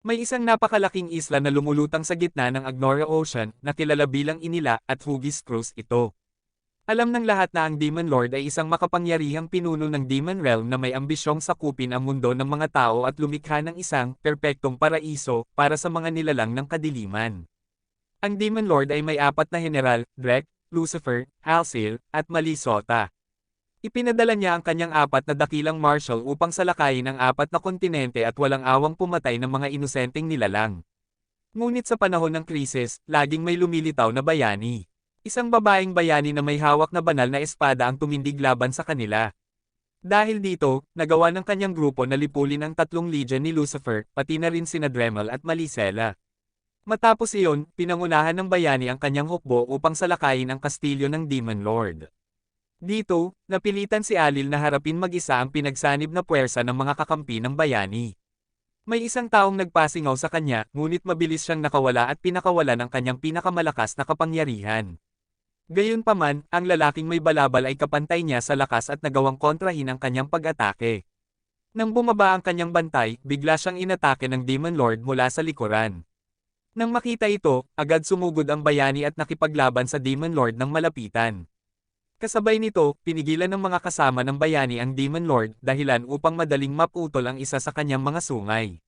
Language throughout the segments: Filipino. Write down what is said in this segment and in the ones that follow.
May isang napakalaking isla na lumulutang sa gitna ng Agnoria Ocean na kilala bilang Inila at Hugis Cruise ito. Alam ng lahat na ang Demon Lord ay isang makapangyarihang pinuno ng Demon Realm na may ambisyong sakupin ang mundo ng mga tao at lumikha ng isang perpektong paraiso para sa mga nilalang ng kadiliman. Ang Demon Lord ay may apat na general, Drek, Lucifer, Halsil, at Malisota. Ipinadala niya ang kanyang apat na dakilang marshal upang salakayin ang apat na kontinente at walang awang pumatay ng mga inosenteng nilalang. Ngunit sa panahon ng krisis, laging may lumilitaw na bayani. Isang babaeng bayani na may hawak na banal na espada ang tumindig laban sa kanila. Dahil dito, nagawa ng kanyang grupo na lipulin ang 3 legion ni Lucifer, pati na rin sina Dremel at Malisela. Matapos iyon, pinangunahan ng bayani ang kanyang hukbo upang salakayin ang kastilyo ng Demon Lord. Dito, napilitan si Alil na harapin mag-isa ang pinagsanib na puwersa ng mga kakampi ng bayani. May isang taong nagpasingaw sa kanya, ngunit mabilis siyang nakawala at pinakawala ng kanyang pinakamalakas na kapangyarihan. Gayunpaman, ang lalaking may balabal ay kapantay niya sa lakas at nagawang kontrahin ang kanyang pag-atake. Nang bumaba ang kanyang bantay, bigla siyang inatake ng Demon Lord mula sa likuran. Nang makita ito, agad sumugod ang bayani at nakipaglaban sa Demon Lord ng malapitan. Kasabay nito, pinigilan ng mga kasama ng bayani ang Demon Lord dahilan upang madaling maputol ang isa sa kanyang mga sungay.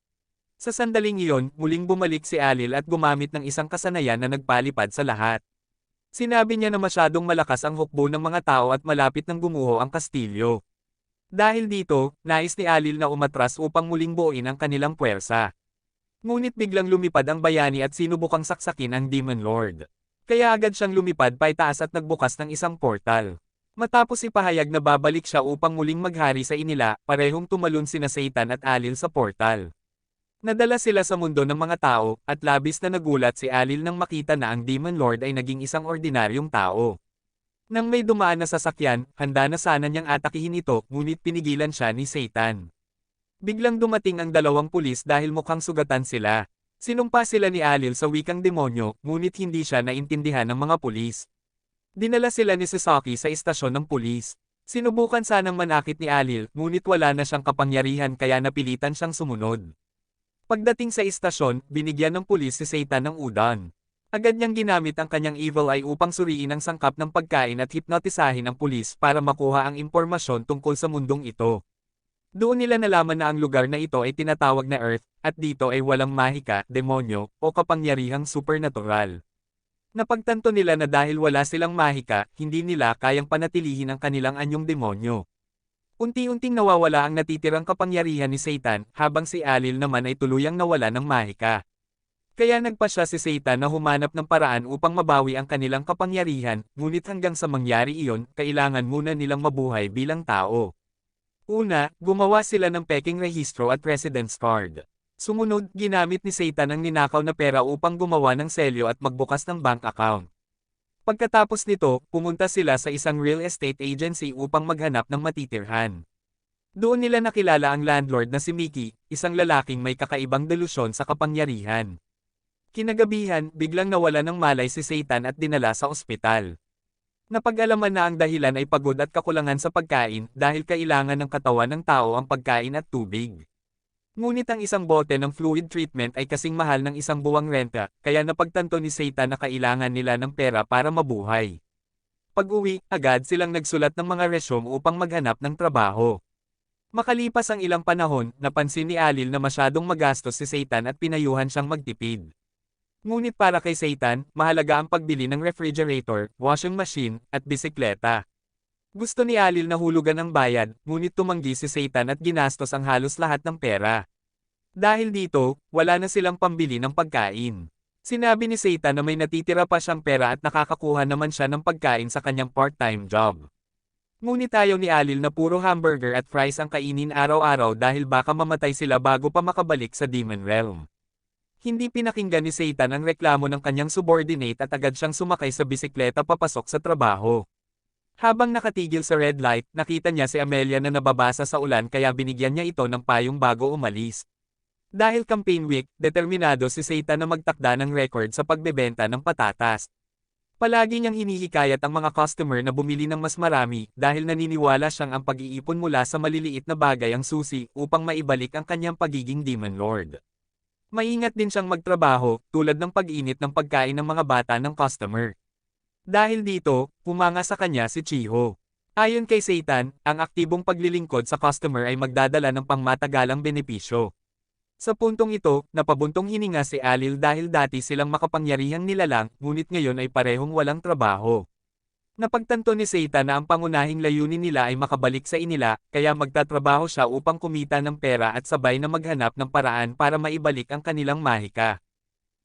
Sa sandaling iyon, muling bumalik si Alil at gumamit ng isang kasanayan na nagpalipad sa lahat. Sinabi niya na masyadong malakas ang hukbo ng mga tao at malapit nang gumuho ang kastilyo. Dahil dito, nais ni Alil na umatras upang muling buuin ang kanilang puwersa. Ngunit biglang lumipad ang bayani at sinubukang saksakin ang Demon Lord. Kaya agad siyang lumipad paitaas at nagbukas ng isang portal. Matapos ipahayag na babalik siya upang muling maghari sa Inila, parehong tumalon sina Satan at Alil sa portal. Nadala sila sa mundo ng mga tao, at labis na nagulat si Alil nang makita na ang Demon Lord ay naging isang ordinaryong tao. Nang may dumaan na sasakyan, handa na sana niyang atakihin ito, ngunit pinigilan siya ni Satan. Biglang dumating ang 2 pulis dahil mukhang sugatan sila. Sinumpa sila ni Alil sa wikang demonyo, ngunit hindi siya naintindihan ng mga pulis. Dinala sila ni Sasaki sa istasyon ng pulis. Sinubukan sanang manakit ni Alil, ngunit wala na siyang kapangyarihan kaya napilitan siyang sumunod. Pagdating sa istasyon, binigyan ng pulis si Satan ng udan. Agad niyang ginamit ang kanyang evil eye upang suriin ang sangkap ng pagkain at hipnotisahin ang pulis para makuha ang impormasyon tungkol sa mundong ito. Doon nila nalaman na ang lugar na ito ay tinatawag na Earth, at dito ay walang mahika, demonyo, o kapangyarihang supernatural. Napagtanto nila na dahil wala silang mahika, hindi nila kayang panatilihin ang kanilang anyong demonyo. Unti-unting nawawala ang natitirang kapangyarihan ni Satan, habang si Alil naman ay tuluyang nawala ng mahika. Kaya nagpa siya si Satan na humanap ng paraan upang mabawi ang kanilang kapangyarihan, ngunit hanggang sa mangyari iyon, kailangan muna nilang mabuhay bilang tao. Una, gumawa sila ng peking rehistro at residence card. Sumunod, ginamit ni Satan ang ninakaw na pera upang gumawa ng selyo at magbukas ng bank account. Pagkatapos nito, pumunta sila sa isang real estate agency upang maghanap ng matitirhan. Doon nila nakilala ang landlord na si Mickey, isang lalaking may kakaibang delusyon sa kapangyarihan. Kinagabihan, biglang nawala ng malay si Satan at dinala sa ospital. Napag-alaman na ang dahilan ay pagod at kakulangan sa pagkain dahil kailangan ng katawan ng tao ang pagkain at tubig. Ngunit ang isang bote ng fluid treatment ay kasing mahal ng isang buwang renta, kaya napagtanto ni Satan na kailangan nila ng pera para mabuhay. Pag-uwi, agad silang nagsulat ng mga resume upang maghanap ng trabaho. Makalipas ang ilang panahon, napansin ni Alil na masyadong magastos si Satan at pinayuhan siyang magtipid. Ngunit para kay Satan, mahalaga ang pagbili ng refrigerator, washing machine, at bisikleta. Gusto ni Alil na hulugan ang bayad, ngunit tumanggi si Satan at ginastos ang halos lahat ng pera. Dahil dito, wala na silang pambili ng pagkain. Sinabi ni Satan na may natitira pa siyang pera at nakakakuha naman siya ng pagkain sa kanyang part-time job. Ngunit ayaw ni Alil na puro hamburger at fries ang kainin araw-araw dahil baka mamatay sila bago pa makabalik sa Demon Realm. Hindi pinakinggan ni Satan ang reklamo ng kanyang subordinate at agad siyang sumakay sa bisikleta papasok sa trabaho. Habang nakatigil sa red light, nakita niya si Amelia na nababasa sa ulan kaya binigyan niya ito ng payong bago umalis. Dahil campaign week, determinado si Satan na magtakda ng record sa pagbebenta ng patatas. Palagi niyang hinihikayat ang mga customer na bumili ng mas marami dahil naniniwala siyang ang pag-iipon mula sa maliliit na bagay ang susi upang maibalik ang kanyang pagiging Demon Lord. Maingat din siyang magtrabaho, tulad ng pag-init ng pagkain ng mga bata ng customer. Dahil dito, humanga sa kanya si Chiho. Ayon kay Seitan, ang aktibong paglilingkod sa customer ay magdadala ng pangmatagalang benepisyo. Sa puntong ito, napabuntong hininga si Alil dahil dati silang makapangyarihang nilalang, ngunit ngayon ay parehong walang trabaho. Napagtanto ni Seitan na ang pangunahing layunin nila ay makabalik sa inila, kaya magtatrabaho siya upang kumita ng pera at sabay na maghanap ng paraan para maibalik ang kanilang mahika.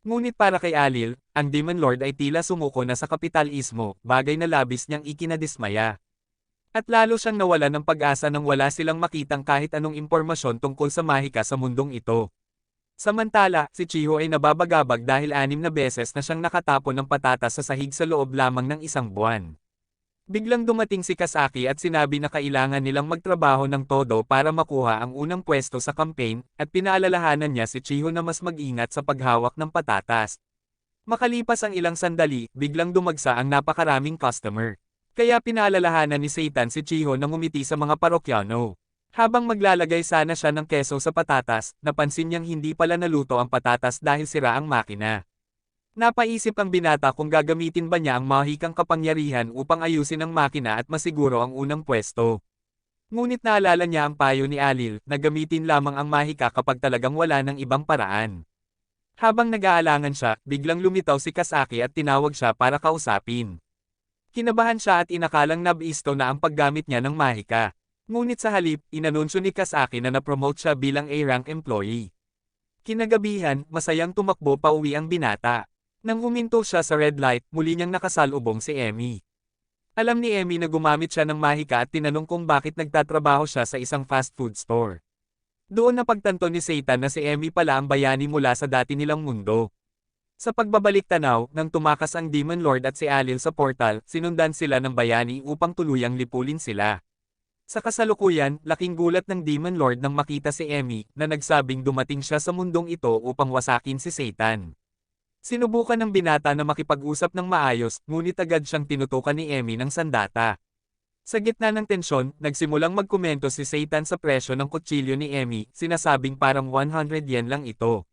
Ngunit para kay Alil, ang Demon Lord ay tila sumuko na sa kapitalismo, bagay na labis niyang ikinadismaya. At lalo siyang nawala ng pag-asa nang wala silang makitang kahit anong impormasyon tungkol sa mahika sa mundong ito. Samantala, si Chiho ay nababagabag dahil 6 na beses na siyang nakatapon ng patatas sa sahig sa loob lamang ng isang buwan. Biglang dumating si Kasaki at sinabi na kailangan nilang magtrabaho ng todo para makuha ang unang pwesto sa campaign, at pinaalalahanan niya si Chiho na mas mag-ingat sa paghawak ng patatas. Makalipas ang ilang sandali, biglang dumagsa ang napakaraming customer. Kaya pinaalalahanan ni Seitan si Chiho na ngumiti sa mga parokyano. Habang maglalagay sana siya ng keso sa patatas, napansin niyang hindi pala naluto ang patatas dahil sira ang makina. Napaisip ang binata kung gagamitin ba niya ang mahikang kapangyarihan upang ayusin ang makina at masiguro ang unang pwesto. Ngunit naalala niya ang payo ni Alil na gamitin lamang ang mahika kapag talagang wala ng ibang paraan. Habang nag-aalangan siya, biglang lumitaw si Kasaki at tinawag siya para kausapin. Kinabahan siya at inakalang nabisto na ang paggamit niya ng mahika. Ngunit sa halip, inanunsyo ni Kasaki na na-promote siya bilang A-rank employee. Kinagabihan, masayang tumakbo pa uwi ang binata. Nang huminto siya sa red light, muli niyang nakasalubong si Emmy. Alam ni Emmy na gumamit siya ng mahika at tinanong kung bakit nagtatrabaho siya sa isang fast food store. Doon napagtanto ni Seitan na si Emmy pala ang bayani mula sa dati nilang mundo. Sa pagbabalik tanaw, nang tumakas ang Demon Lord at si Alil sa portal, sinundan sila ng bayani upang tuluyang lipulin sila. Sa kasalukuyan, laking gulat ng Demon Lord nang makita si Emmy na nagsabing dumating siya sa mundong ito upang wasakin si Seitan. Sinubukan ng binata na makipag-usap ng maayos, ngunit agad siyang tinutukan ni Emmy ng sandata. Sa gitna ng tensyon, nagsimulang magkomento si Seitan sa presyo ng kutsilyo ni Emmy, sinasabing parang 100 yen lang ito.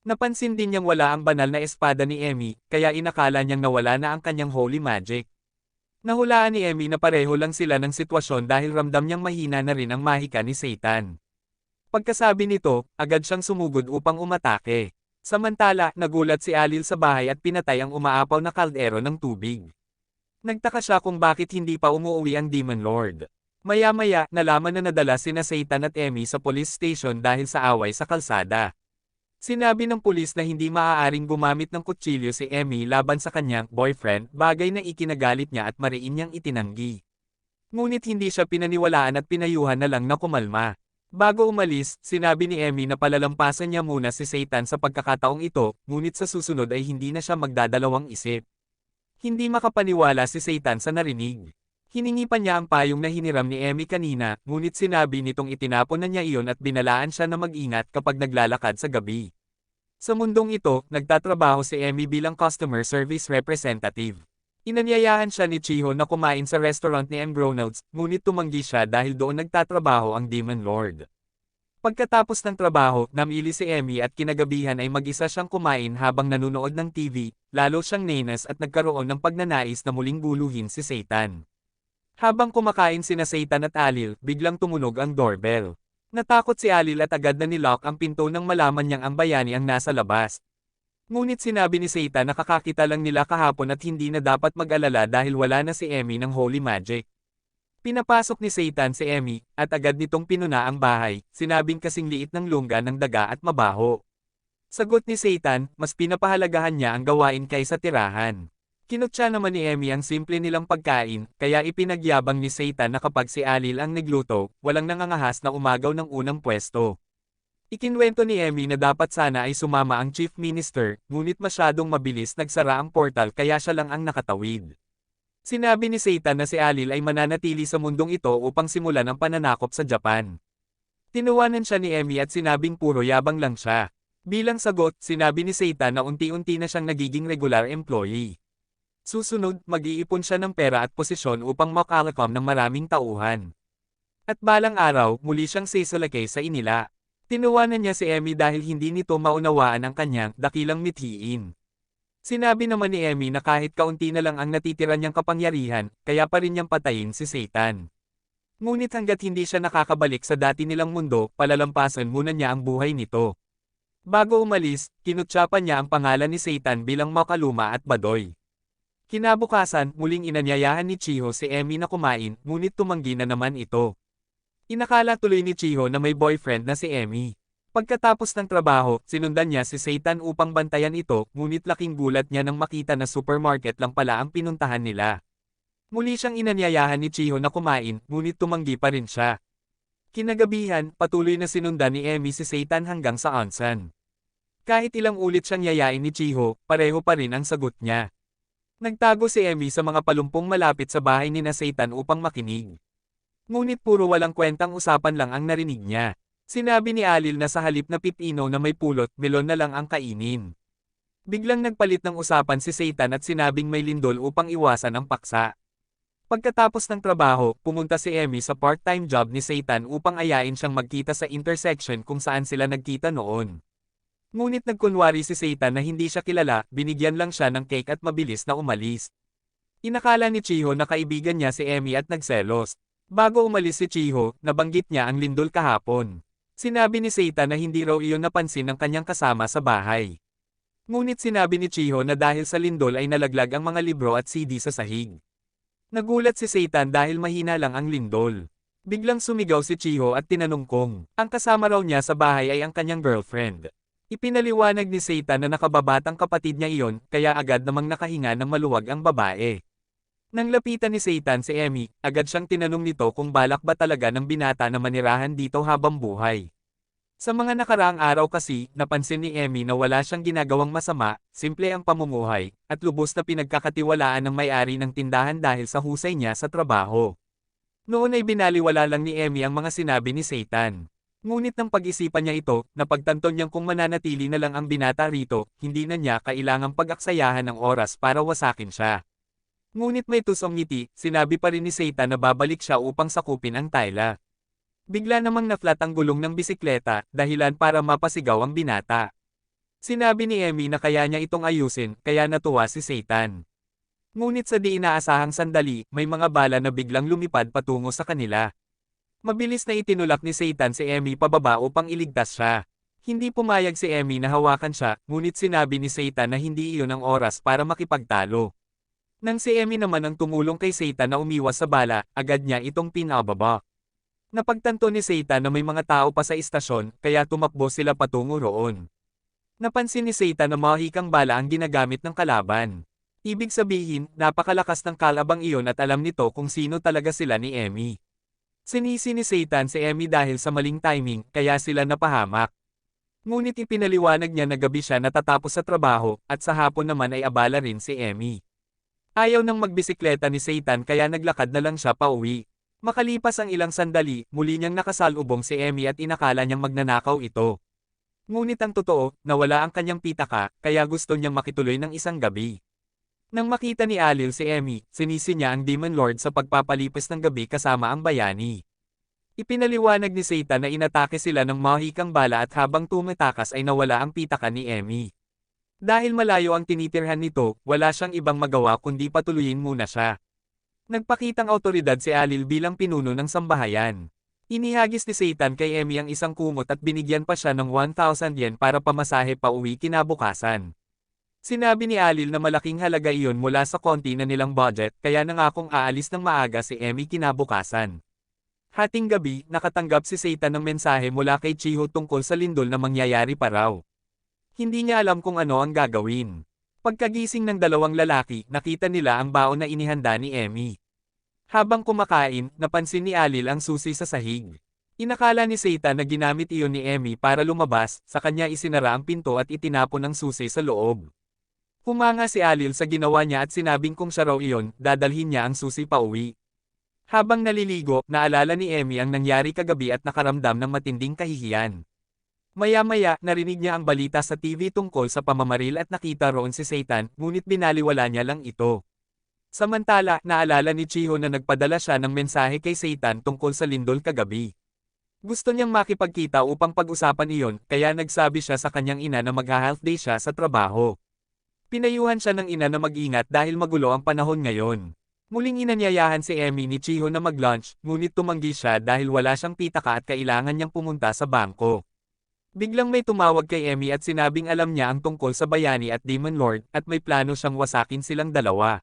Napansin din niyang wala ang banal na espada ni Emmy, kaya inakala niyang nawala na ang kanyang holy magic. Nahulaan ni Emmy na pareho lang sila ng sitwasyon dahil ramdam niyang mahina na rin ang mahika ni Seitan. Pagkasabi nito, agad siyang sumugod upang umatake. Samantala, nagulat si Alil sa bahay at pinatay ang umaapaw na kaldero ng tubig. Nagtaka siya kung bakit hindi pa umuwi ang Demon Lord. Maya-maya, nalaman na nadala sina Seitan at Emmy sa police station dahil sa away sa kalsada. Sinabi ng pulis na hindi maaaring gumamit ng kutsilyo si Emmy laban sa kanyang boyfriend, bagay na ikinagalit niya at mariin niyang itinanggi. Ngunit hindi siya pinaniwalaan at pinayuhan na lang na kumalma. Bago umalis, sinabi ni Emmy na palalampasan niya muna si Seitan sa pagkakataong ito, ngunit sa susunod ay hindi na siya magdadalawang isip. Hindi makapaniwala si Seitan sa narinig. Hiningi pa niya ang payong na hiniram ni Emmy kanina, ngunit sinabi nitong itinapon na niya iyon at binalaan siya na mag-ingat kapag naglalakad sa gabi. Sa mundong ito, nagtatrabaho si Emmy bilang customer service representative. Inanyayahan siya ni Chiho na kumain sa restaurant ni McDonald's, ngunit tumanggi siya dahil doon nagtatrabaho ang Demon Lord. Pagkatapos ng trabaho, namili si Emmy at kinagabihan ay mag-isa siyang kumain habang nanunood ng TV, lalo siyang nainis at nagkaroon ng pagnanais na muling guluhin si Seitan. Habang kumakain sina Seitan at Alil, biglang tumunog ang doorbell. Natakot si Alil at agad na nilock ang pinto nang malaman niyang ang bayani ang nasa labas. Ngunit sinabi ni Seitan na kakakita lang nila kahapon at hindi na dapat mag-alala dahil wala na si Emmy ng holy magic. Pinapasok ni Seitan si Emmy, at agad nitong pinuna ang bahay, sinabing kasing liit ng lungga ng daga at mabaho. Sagot ni Seitan, mas pinapahalagahan niya ang gawain kaysa tirahan. Kinutya naman ni Emmy ang simple nilang pagkain, kaya ipinagyabang ni Seitan na kapag si Alil ang nagluto, walang nangangahas na umagaw ng unang pwesto. Ikinwento ni Emmy na dapat sana ay sumama ang Chief Minister, ngunit masyadong mabilis nagsara ang portal kaya siya lang ang nakatawid. Sinabi ni Seitan na si Alil ay mananatili sa mundong ito upang simulan ang pananakop sa Japan. Tinuwanan siya ni Emmy at sinabing puro yabang lang siya. Bilang sagot, sinabi ni Seitan na unti-unti na siyang nagiging regular employee. Susunod, mag-iipon siya ng pera at posisyon upang makalakom ng maraming tauhan. At balang araw, muli siyang sesolake sa inila. Tinuwanan niya si Emmy dahil hindi nito maunawaan ang kanyang dakilang mithiin. Sinabi naman ni Emmy na kahit kaunti na lang ang natitira niyang kapangyarihan, kaya pa rin niyang patayin si Satan. Ngunit hanggat hindi siya nakakabalik sa dati nilang mundo, palalampasan muna niya ang buhay nito. Bago umalis, kinutsapan niya ang pangalan ni Satan bilang Makaluma at Badoy. Kinabukasan, muling inanyayahan ni Chiho si Emmy na kumain, ngunit tumanggi na naman ito. Inakala tuloy ni Chiho na may boyfriend na si Emmy. Pagkatapos ng trabaho, sinundan niya si Satan upang bantayan ito, ngunit laking gulat niya nang makita na supermarket lang pala ang pinuntahan nila. Muli siyang inanyayahan ni Chiho na kumain, ngunit tumanggi pa rin siya. Kinagabihan, patuloy na sinundan ni Emmy si Satan hanggang sa onsen. Kahit ilang ulit siyang yayain ni Chiho, pareho pa rin ang sagot niya. Nagtago si Emmy sa mga palumpong malapit sa bahay ni na Satan upang makinig. Ngunit puro walang kwentang usapan lang ang narinig niya. Sinabi ni Alil na sa halip na pipino na may pulot, melon na lang ang kainin. Biglang nagpalit ng usapan si Satan at sinabing may lindol upang iwasan ang paksa. Pagkatapos ng trabaho, pumunta si Emmy sa part-time job ni Satan upang ayain siyang magkita sa intersection kung saan sila nagkita noon. Ngunit nagkunwari si Satan na hindi siya kilala, binigyan lang siya ng cake at mabilis na umalis. Inakala ni Chiho na kaibigan niya si Emmy at nagselos. Bago umalis si Chiho, nabanggit niya ang lindol kahapon. Sinabi ni Satan na hindi raw iyon napansin ng kanyang kasama sa bahay. Ngunit sinabi ni Chiho na dahil sa lindol ay nalaglag ang mga libro at CD sa sahig. Nagulat si Satan dahil mahina lang ang lindol. Biglang sumigaw si Chiho at tinanong kung ang kasama raw niya sa bahay ay ang kanyang girlfriend. Ipinaliwanag ni Satan na nakababatang kapatid niya iyon, kaya agad namang nakahinga ng maluwag ang babae. Nang lapitan ni Satan si Emmy, agad siyang tinanong nito kung balak ba talaga ng binata na manirahan dito habang buhay. Sa mga nakaraang araw kasi, napansin ni Emmy na wala siyang ginagawang masama, simple ang pamumuhay, at lubos na pinagkakatiwalaan ng may-ari ng tindahan dahil sa husay niya sa trabaho. Noon ay binaliwala lang ni Emmy ang mga sinabi ni Satan. Ngunit nang pag-isipan niya ito, napagtanto niyang kung mananatili na lang ang binata rito, hindi na niya kailangang pag-aksayahan ng oras para wasakin siya. Ngunit may tusong ngiti, sinabi pa rin ni Satan na babalik siya upang sakupin ang Tyla. Bigla namang na-flat ang gulong ng bisikleta, dahilan para mapasigaw ang binata. Sinabi ni Emmy na kaya niya itong ayusin, kaya natuwa si Satan. Ngunit sa di inaasahang sandali, may mga bala na biglang lumipad patungo sa kanila. Mabilis na itinulak ni Satan si Emmy pababa upang iligtas siya. Hindi pumayag si Emmy na hawakan siya, ngunit sinabi ni Satan na hindi iyon ang oras para makipagtalo. Nang si Emmy naman ang tumulong kay Satan na umiwas sa bala, agad niya itong pinababa. Napagtanto ni Satan na may mga tao pa sa istasyon, kaya tumakbo sila patungo roon. Napansin ni Satan na mahikang bala ang ginagamit ng kalaban. Ibig sabihin, napakalakas ng kalabang iyon at alam nito kung sino talaga sila ni Emmy. Sinisi ni Satan si Emmy dahil sa maling timing, kaya sila napahamak. Ngunit ipinaliwanag niya na gabi siya natatapos sa trabaho, at sa hapon naman ay abala rin si Emmy. Ayaw nang magbisikleta ni Satan kaya naglakad na lang siya pauwi. Makalipas ang ilang sandali, muli niyang nakasalubong si Emmy at inakala niyang magnanakaw ito. Ngunit ang totoo, nawala ang kanyang pitaka, kaya gusto niyang makituloy ng isang gabi. Nang makita ni Alil si Emmy, sinisi niya ang Demon Lord sa pagpapalipas ng gabi kasama ang bayani. Ipinaliwanag ni Satan na inatake sila ng mahikang bala at habang tumatakas ay nawala ang pitaka ni Emmy. Dahil malayo ang tinitirhan nito, wala siyang ibang magawa kundi patuluyin muna siya. Nagpakitang awtoridad si Alil bilang pinuno ng sambahayan. Inihagis ni Satan kay Emmy ang isang kumot at binigyan pa siya ng 1,000 yen para pamasahe pa uwi kinabukasan. Sinabi ni Alil na malaking halaga iyon mula sa konti na nilang budget, kaya nangakong aalis ng maaga si Emmy kinabukasan. Hating gabi, nakatanggap si Satan ng mensahe mula kay Chiho tungkol sa lindol na mangyayari pa raw. Hindi niya alam kung ano ang gagawin. Pagkagising ng dalawang lalaki, nakita nila ang baon na inihanda ni Emmy. Habang kumakain, napansin ni Alil ang susi sa sahig. Inakala ni Satan na ginamit iyon ni Emmy para lumabas, sa kanya isinara ang pinto at itinapon ang susi sa loob. Humanga si Alil sa ginawa niya at sinabing kung siya raw iyon, dadalhin niya ang susi pauwi. Habang naliligo, naalala ni Emmy ang nangyari kagabi at nakaramdam ng matinding kahihiyan. Maya-maya, narinig niya ang balita sa TV tungkol sa pamamaril at nakita roon si Satan, ngunit binaliwala niya lang ito. Samantala, naalala ni Chiho na nagpadala siya ng mensahe kay Satan tungkol sa lindol kagabi. Gusto niyang makipagkita upang pag-usapan iyon, kaya nagsabi siya sa kanyang ina na magha-half day siya sa trabaho. Pinayuhan siya ng ina na mag-ingat dahil magulo ang panahon ngayon. Muling inanyayahan si Emmy ni Chiho na mag-lunch, ngunit tumanggi siya dahil wala siyang pitaka at kailangan niyang pumunta sa bangko. Biglang may tumawag kay Emmy at sinabing alam niya ang tungkol sa bayani at Demon Lord at may plano siyang wasakin silang dalawa.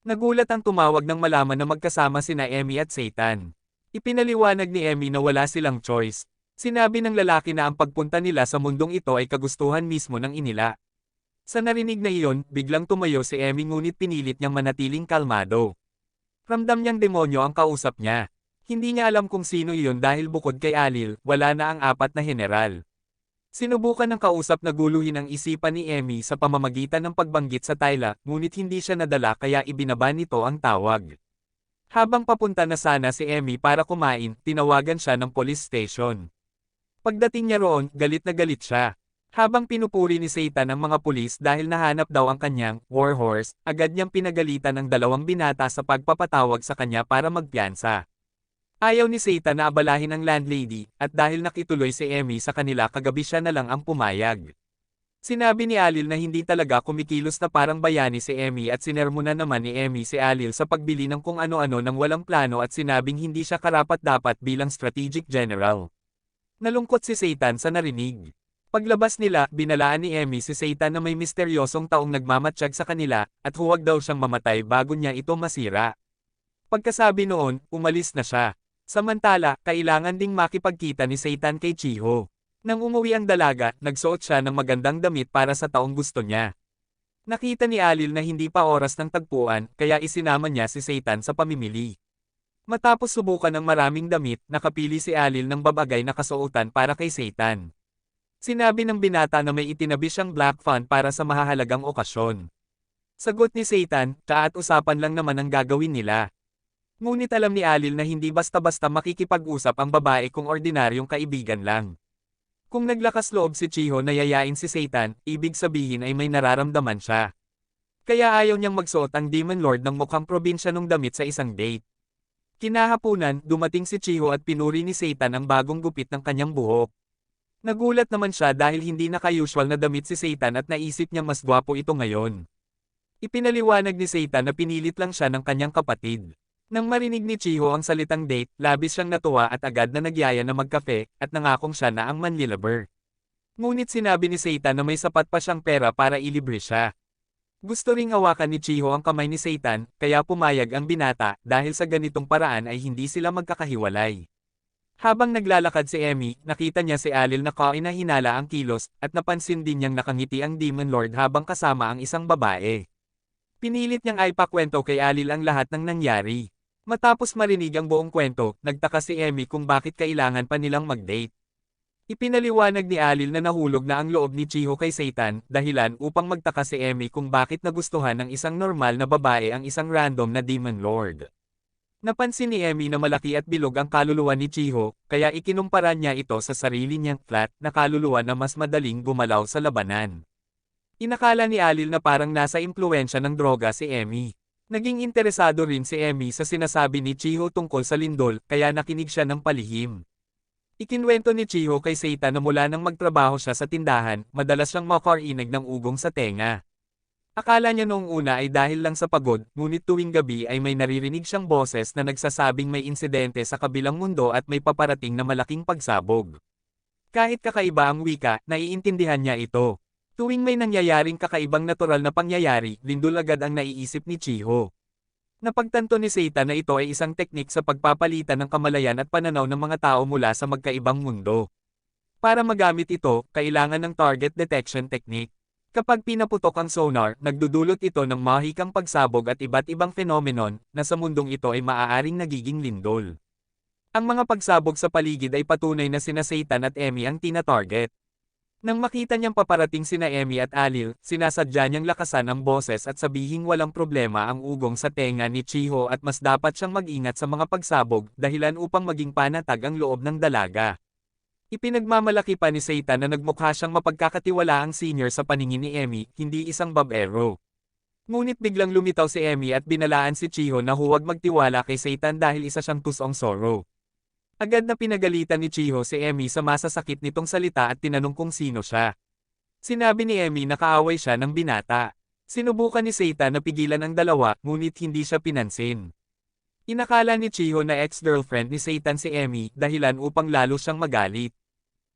Nagulat ang tumawag nang malaman na magkasama sina Emmy at Satan. Ipinaliwanag ni Emmy na wala silang choice. Sinabi ng lalaki na ang pagpunta nila sa mundong ito ay kagustuhan mismo ng inila. Sa narinig na iyon, biglang tumayo si Emmy ngunit pinilit niyang manatiling kalmado. Ramdam niyang demonyo ang kausap niya. Hindi niya alam kung sino iyon dahil bukod kay Alil, wala na ang apat na general. Sinubukan ng kausap na guluhin ang isipan ni Emmy sa pamamagitan ng pagbanggit sa Tyla, ngunit hindi siya nadala kaya ibinaba nito ang tawag. Habang papunta na sana si Emmy para kumain, tinawagan siya ng police station. Pagdating niya roon, galit na galit siya. Habang pinupuri ni Satan ang mga pulis dahil nahanap daw ang kanyang warhorse, agad niyang pinagalitan ang dalawang binata sa pagpapatawag sa kanya para magpiyansa. Ayaw ni Satan na abalahin ang landlady, at dahil nakituloy si Emmy sa kanila kagabi siya na lang ang pumayag. Sinabi ni Alil na hindi talaga kumikilos na parang bayani si Emmy at sinermonan naman ni Emmy si Alil sa pagbili ng kung ano-ano ng walang plano at sinabing hindi siya karapat-dapat bilang strategic general. Nalungkot si Satan sa narinig. Paglabas nila, binalaan ni Emmy si Satan na may misteryosong taong nagmamatsyag sa kanila, at huwag daw siyang mamatay bago niya ito masira. Pagkasabi noon, umalis na siya. Samantala, kailangan ding makipagkita ni Satan kay Chiho. Nang umuwi ang dalaga, nagsuot siya ng magandang damit para sa taong gusto niya. Nakita ni Alil na hindi pa oras ng tagpuan, kaya isinama niya si Satan sa pamimili. Matapos subukan ng maraming damit, nakapili si Alil ng babagay na kasuotan para kay Satan. Sinabi ng binata na may itinabi siyang black fund para sa mahahalagang okasyon. Sagot ni Satan, usapan lang naman ang gagawin nila. Ngunit alam ni Alil na hindi basta-basta makikipag-usap ang babae kung ordinaryong kaibigan lang. Kung naglakas loob si Chiho na yayain si Satan, ibig sabihin ay may nararamdaman siya. Kaya ayaw niyang magsuot ang Demon Lord ng mukhang probinsya nung damit sa isang date. Kinahapunan, dumating si Chiho at pinuri ni Satan ang bagong gupit ng kanyang buhok. Nagulat naman siya dahil hindi naka-usual na damit si Satan at naisip niya mas gwapo ito ngayon. Ipinaliwanag ni Satan na pinilit lang siya ng kanyang kapatid. Nang marinig ni Chiho ang salitang date, labis siyang natuwa at agad na nagyaya na magkape, at nangakong siya na ang manlilaber. Ngunit sinabi ni Satan na may sapat pa siyang pera para ilibre siya. Gusto ring hawakan ni Chiho ang kamay ni Satan, kaya pumayag ang binata dahil sa ganitong paraan ay hindi sila magkakahiwalay. Habang naglalakad si Emmy, nakita niya si Alil na kainahinala ang kilos, at napansin din niyang nakangiti ang Demon Lord habang kasama ang isang babae. Pinilit niyang aipakwento kay Alil ang lahat ng nangyari. Matapos marinig ang buong kwento, nagtaka si Emmy kung bakit kailangan pa nilang mag-date. Ipinaliwanag ni Alil na nahulog na ang loob ni Chiho kay Satan, dahilan upang magtaka si Emmy kung bakit nagustuhan ng isang normal na babae ang isang random na Demon Lord. Napansin ni Emmy na malaki at bilog ang kaluluwa ni Chiho, kaya ikinumpara niya ito sa sarili niyang flat na kaluluwa na mas madaling gumalaw sa labanan. Inakala ni Alil na parang nasa impluwensya ng droga si Emmy. Naging interesado rin si Emmy sa sinasabi ni Chiho tungkol sa lindol, kaya nakinig siya ng palihim. Ikinwento ni Chiho kay Satan na mula nang magtrabaho siya sa tindahan, madalas siyang makarinig ng ugong sa tenga. Akala niya noong una ay dahil lang sa pagod, ngunit tuwing gabi ay may naririnig siyang boses na nagsasabing may insidente sa kabilang mundo at may paparating na malaking pagsabog. Kahit kakaiba ang wika, naiintindihan niya ito. Tuwing may nangyayaring kakaibang natural na pangyayari, lindol agad ang naiisip ni Chiho. Napagtanto ni Satan na ito ay isang teknik sa pagpapalitan ng kamalayan at pananaw ng mga tao mula sa magkaibang mundo. Para magamit ito, kailangan ng target detection technique. Kapag pinaputok ang sonar, nagdudulot ito ng mahikang pagsabog at iba't ibang phenomenon, na sa mundong ito ay maaaring nagiging lindol. Ang mga pagsabog sa paligid ay patunay na sina Satan at Emmy ang tina-target. Nang makita niyang paparating sina Emmy at Alil, sinasadya niyang lakasan ang boses at sabihing walang problema ang ugong sa tenga ni Chiho at mas dapat siyang mag-ingat sa mga pagsabog, dahilan upang maging panatag ang loob ng dalaga. Ipinagmamalaki pa ni Satan na nagmukha siyang mapagkakatiwalaang senior sa paningin ni Emmy, hindi isang babero. Ngunit biglang lumitaw si Emmy at binalaan si Chiho na huwag magtiwala kay Satan dahil isa siyang tusong Zorro. Agad na pinagalitan ni Chiho si Emmy sa masasakit nitong salita at tinanong kung sino siya. Sinabi ni Emmy na kaaway siya ng binata. Sinubukan ni Seita na pigilan ang dalawa, ngunit hindi siya pinansin. Inakala ni Chiho na ex-girlfriend ni Seitan si Emmy dahilan upang lalo siyang magalit.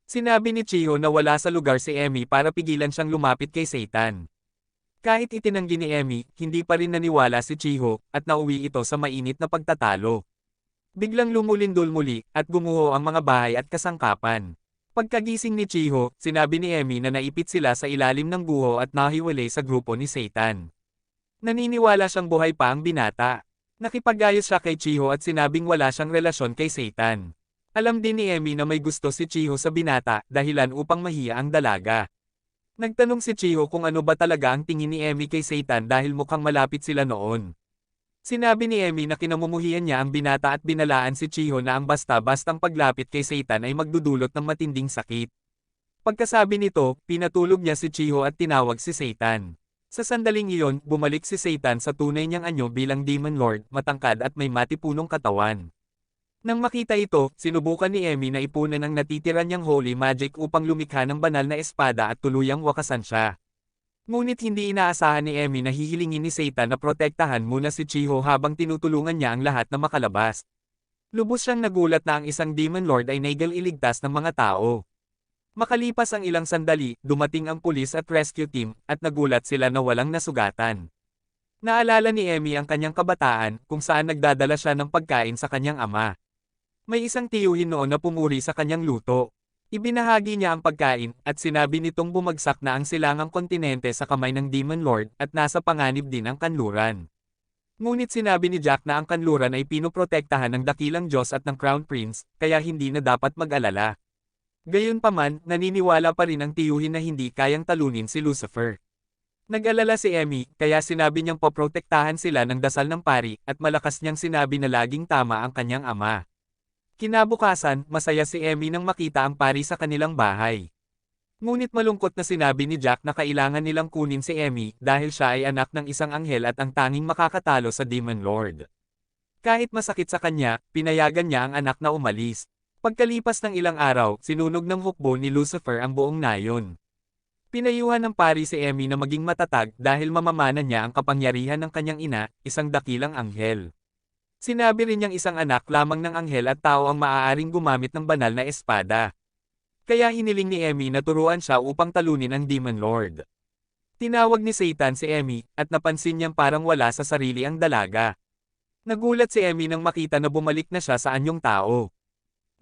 Sinabi ni Chiho na wala sa lugar si Emmy para pigilan siyang lumapit kay Seitan. Kahit itinanggi ni Emmy, hindi pa rin naniwala si Chiho, at nauwi ito sa mainit na pagtatalo. Biglang lumulindol muli, at gumuho ang mga bahay at kasangkapan. Pagkagising ni Chiho, sinabi ni Emmy na naipit sila sa ilalim ng guho at nahiwalay sa grupo ni Seitan. Naniniwala siyang buhay pa ang binata. Nakipag-ayos siya kay Chiho at sinabing wala siyang relasyon kay Seitan. Alam din ni Emmy na may gusto si Chiho sa binata, dahilan upang mahiya ang dalaga. Nagtanong si Chiho kung ano ba talaga ang tingin ni Emmy kay Seitan dahil mukhang malapit sila noon. Sinabi ni Emmy na kinamumuhian niya ang binata at binalaan si Chiho na ang basta-bastang paglapit kay Seitan ay magdudulot ng matinding sakit. Pagkasabi nito, pinatulog niya si Chiho at tinawag si Seitan. Sa sandaling iyon, bumalik si Seitan sa tunay niyang anyo bilang Demon Lord, matangkad at may matipunong katawan. Nang makita ito, sinubukan ni Emmy na ipunan ang natitira niyang holy magic upang lumikha ng banal na espada at tuluyang wakasan siya. Ngunit hindi inaasahan ni Emmy na hihilingin ni Seitan na protektahan muna si Chiho habang tinutulungan niya ang lahat na makalabas. Lubos siyang nagulat na ang isang Demon Lord ay naigal iligtas ng mga tao. Makalipas ang ilang sandali, dumating ang pulis at rescue team, at nagulat sila na walang nasugatan. Naalala ni Emmy ang kanyang kabataan, kung saan nagdadala siya ng pagkain sa kanyang ama. May isang tiyuhin noon na pumuri sa kanyang luto. Ibinahagi niya ang pagkain, at sinabi nitong bumagsak na ang silangang kontinente sa kamay ng Demon Lord, at nasa panganib din ang kanluran. Ngunit sinabi ni Jack na ang kanluran ay pinoprotektahan ng dakilang Diyos at ng Crown Prince, kaya hindi na dapat mag-alala. Gayunpaman, naniniwala pa rin ang tiyuhin na hindi kayang talunin si Lucifer. Nag-alala si Emmy, kaya sinabi niyang poprotektahan sila ng dasal ng pari, at malakas niyang sinabi na laging tama ang kanyang ama. Kinabukasan, masaya si Emmy nang makita ang pari sa kanilang bahay. Ngunit malungkot na sinabi ni Jack na kailangan nilang kunin si Emmy dahil siya ay anak ng isang anghel at ang tanging makakatalo sa Demon Lord. Kahit masakit sa kanya, pinayagan niya ang anak na umalis. Pagkalipas ng ilang araw, sinunog ng hukbo ni Lucifer ang buong nayon. Pinayuhan ng pari si Emmy na maging matatag dahil mamamana niya ang kapangyarihan ng kanyang ina, isang dakilang anghel. Sinabi rin niyang isang anak lamang ng anghel at tao ang maaaring gumamit ng banal na espada. Kaya hiniling ni Emmy na turuan siya upang talunin ang Demon Lord. Tinawag ni Seitan si Emmy, at napansin niyang parang wala sa sarili ang dalaga. Nagulat si Emmy nang makita na bumalik na siya sa anyong tao.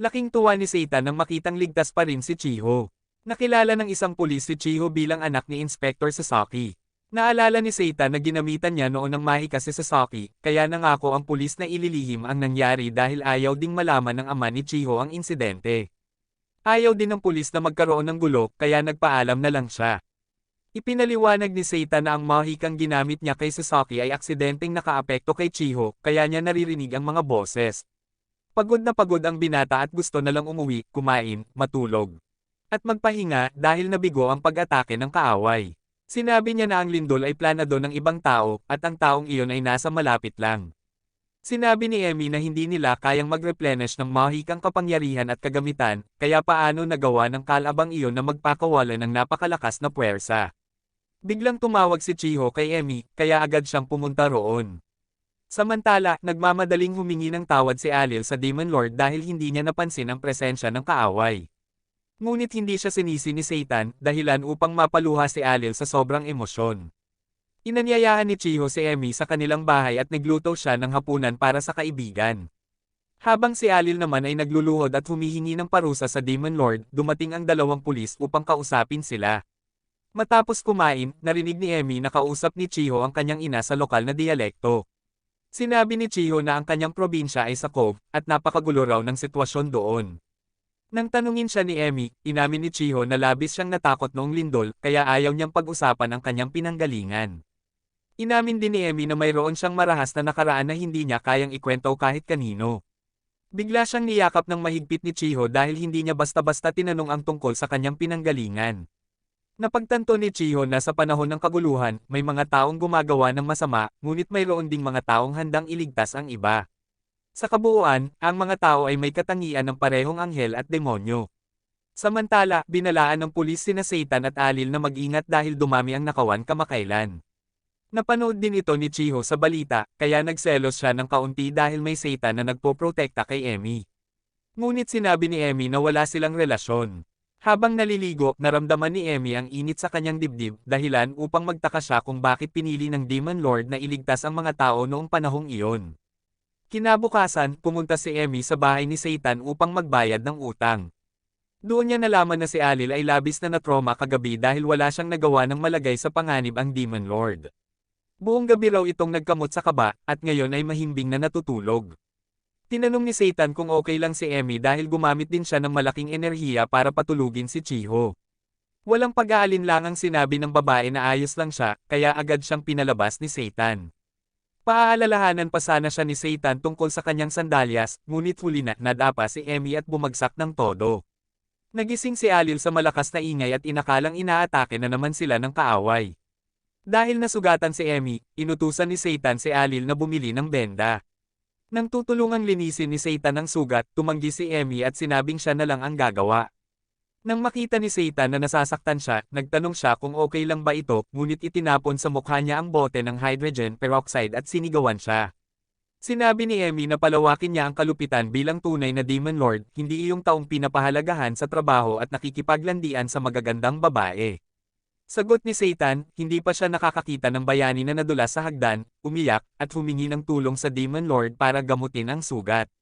Laking tuwa ni Seitan nang makitang ligtas pa rin si Chiho. Nakilala ng isang pulis si Chiho bilang anak ni Inspector Sasaki. Naalala ni Seitan na ginamitan niya noon ng mahika si Sasaki, kaya nangako ang pulis na ililihim ang nangyari dahil ayaw ding malaman ng ama ni Chiho ang insidente. Ayaw din ng pulis na magkaroon ng gulo, kaya nagpaalam na lang siya. Ipinaliwanag ni Seitan na ang mahikang ginamit niya kay Sasaki ay aksidenteng nakaapekto kay Chiho, kaya niya naririnig ang mga boses. Pagod na pagod ang binata at gusto na lang umuwi, kumain, matulog. At magpahinga dahil nabigo ang pag-atake ng kaaway. Sinabi niya na ang lindol ay planado ng ibang tao, at ang taong iyon ay nasa malapit lang. Sinabi ni Emmy na hindi nila kayang mag-replenish ng mahikang kapangyarihan at kagamitan, kaya paano nagawa ng kalabang iyon na magpakawala ng napakalakas na puwersa. Biglang tumawag si Chiho kay Emmy, kaya agad siyang pumunta roon. Samantala, nagmamadaling humingi ng tawad si Alil sa Demon Lord dahil hindi niya napansin ang presensya ng kaaway. Ngunit hindi siya sinisi ni Seitan, dahilan upang mapaluha si Alil sa sobrang emosyon. Inanyayahan ni Chiho si Emmy sa kanilang bahay at nagluto siya ng hapunan para sa kaibigan. Habang si Alil naman ay nagluluhod at humihingi ng parusa sa Demon Lord, dumating ang dalawang pulis upang kausapin sila. Matapos kumain, narinig ni Emmy na kausap ni Chiho ang kanyang ina sa lokal na dialekto. Sinabi ni Chiho na ang kanyang probinsya ay sa Cove, at napakagulo raw ng sitwasyon doon. Nang tanungin siya ni Emmy, inamin ni Chiho na labis siyang natakot noong lindol, kaya ayaw niyang pag-usapan ang kanyang pinanggalingan. Inamin din ni Emmy na mayroon siyang marahas na nakaraan na hindi niya kayang ikwento kahit kanino. Bigla siyang niyakap ng mahigpit ni Chiho dahil hindi niya basta-basta tinanong ang tungkol sa kanyang pinanggalingan. Napagtanto ni Chiho na sa panahon ng kaguluhan, may mga taong gumagawa ng masama, ngunit mayroon ding mga taong handang iligtas ang iba. Sa kabuuan, ang mga tao ay may katangian ng parehong anghel at demonyo. Samantala, binalaan ng pulis sina Satan at Alil na mag-ingat dahil dumami ang nakawan kamakailan. Napanood din ito ni Chiho sa balita, kaya nagselos siya ng kaunti dahil may Satan na nagpoprotekta kay Emmy. Ngunit sinabi ni Emmy na wala silang relasyon. Habang naliligo, naramdaman ni Emmy ang init sa kanyang dibdib, dahilan upang magtaka siya kung bakit pinili ng Demon Lord na iligtas ang mga tao noong panahong iyon. Kinabukasan, pumunta si Emmy sa bahay ni Satan upang magbayad ng utang. Doon niya nalaman na si Alil ay labis na natroma kagabi dahil wala siyang nagawa ng malagay sa panganib ang Demon Lord. Buong gabi raw itong nagkamot sa kaba, at ngayon ay mahimbing na natutulog. Tinanong ni Satan kung okay lang si Emmy dahil gumamit din siya ng malaking enerhiya para patulugin si Chiho. Walang pag-aalinlangang sinabi ng babae na ayos lang siya, kaya agad siyang pinalabas ni Satan. Paaalalahanan pa sana siya ni Satan tungkol sa kanyang sandalyas, ngunit huli na nadapa si Emmy at bumagsak ng todo. Nagising si Alil sa malakas na ingay at inakalang inaatake na naman sila ng kaaway. Dahil nasugatan si Emmy, inutusan ni Satan si Alil na bumili ng benda. Nang tutulungang linisin ni Satan ang sugat, tumanggi si Emmy at sinabing siya na lang ang gagawa. Nang makita ni Satan na nasasaktan siya, nagtanong siya kung okay lang ba ito, ngunit itinapon sa mukha niya ang bote ng hydrogen peroxide at sinigawan siya. Sinabi ni Emmy na palawakin niya ang kalupitan bilang tunay na Demon Lord, hindi iyong taong pinapahalagahan sa trabaho at nakikipaglandian sa magagandang babae. Sagot ni Satan, hindi pa siya nakakakita ng bayani na nadulas sa hagdan, umiyak, at humingi ng tulong sa Demon Lord para gamutin ang sugat.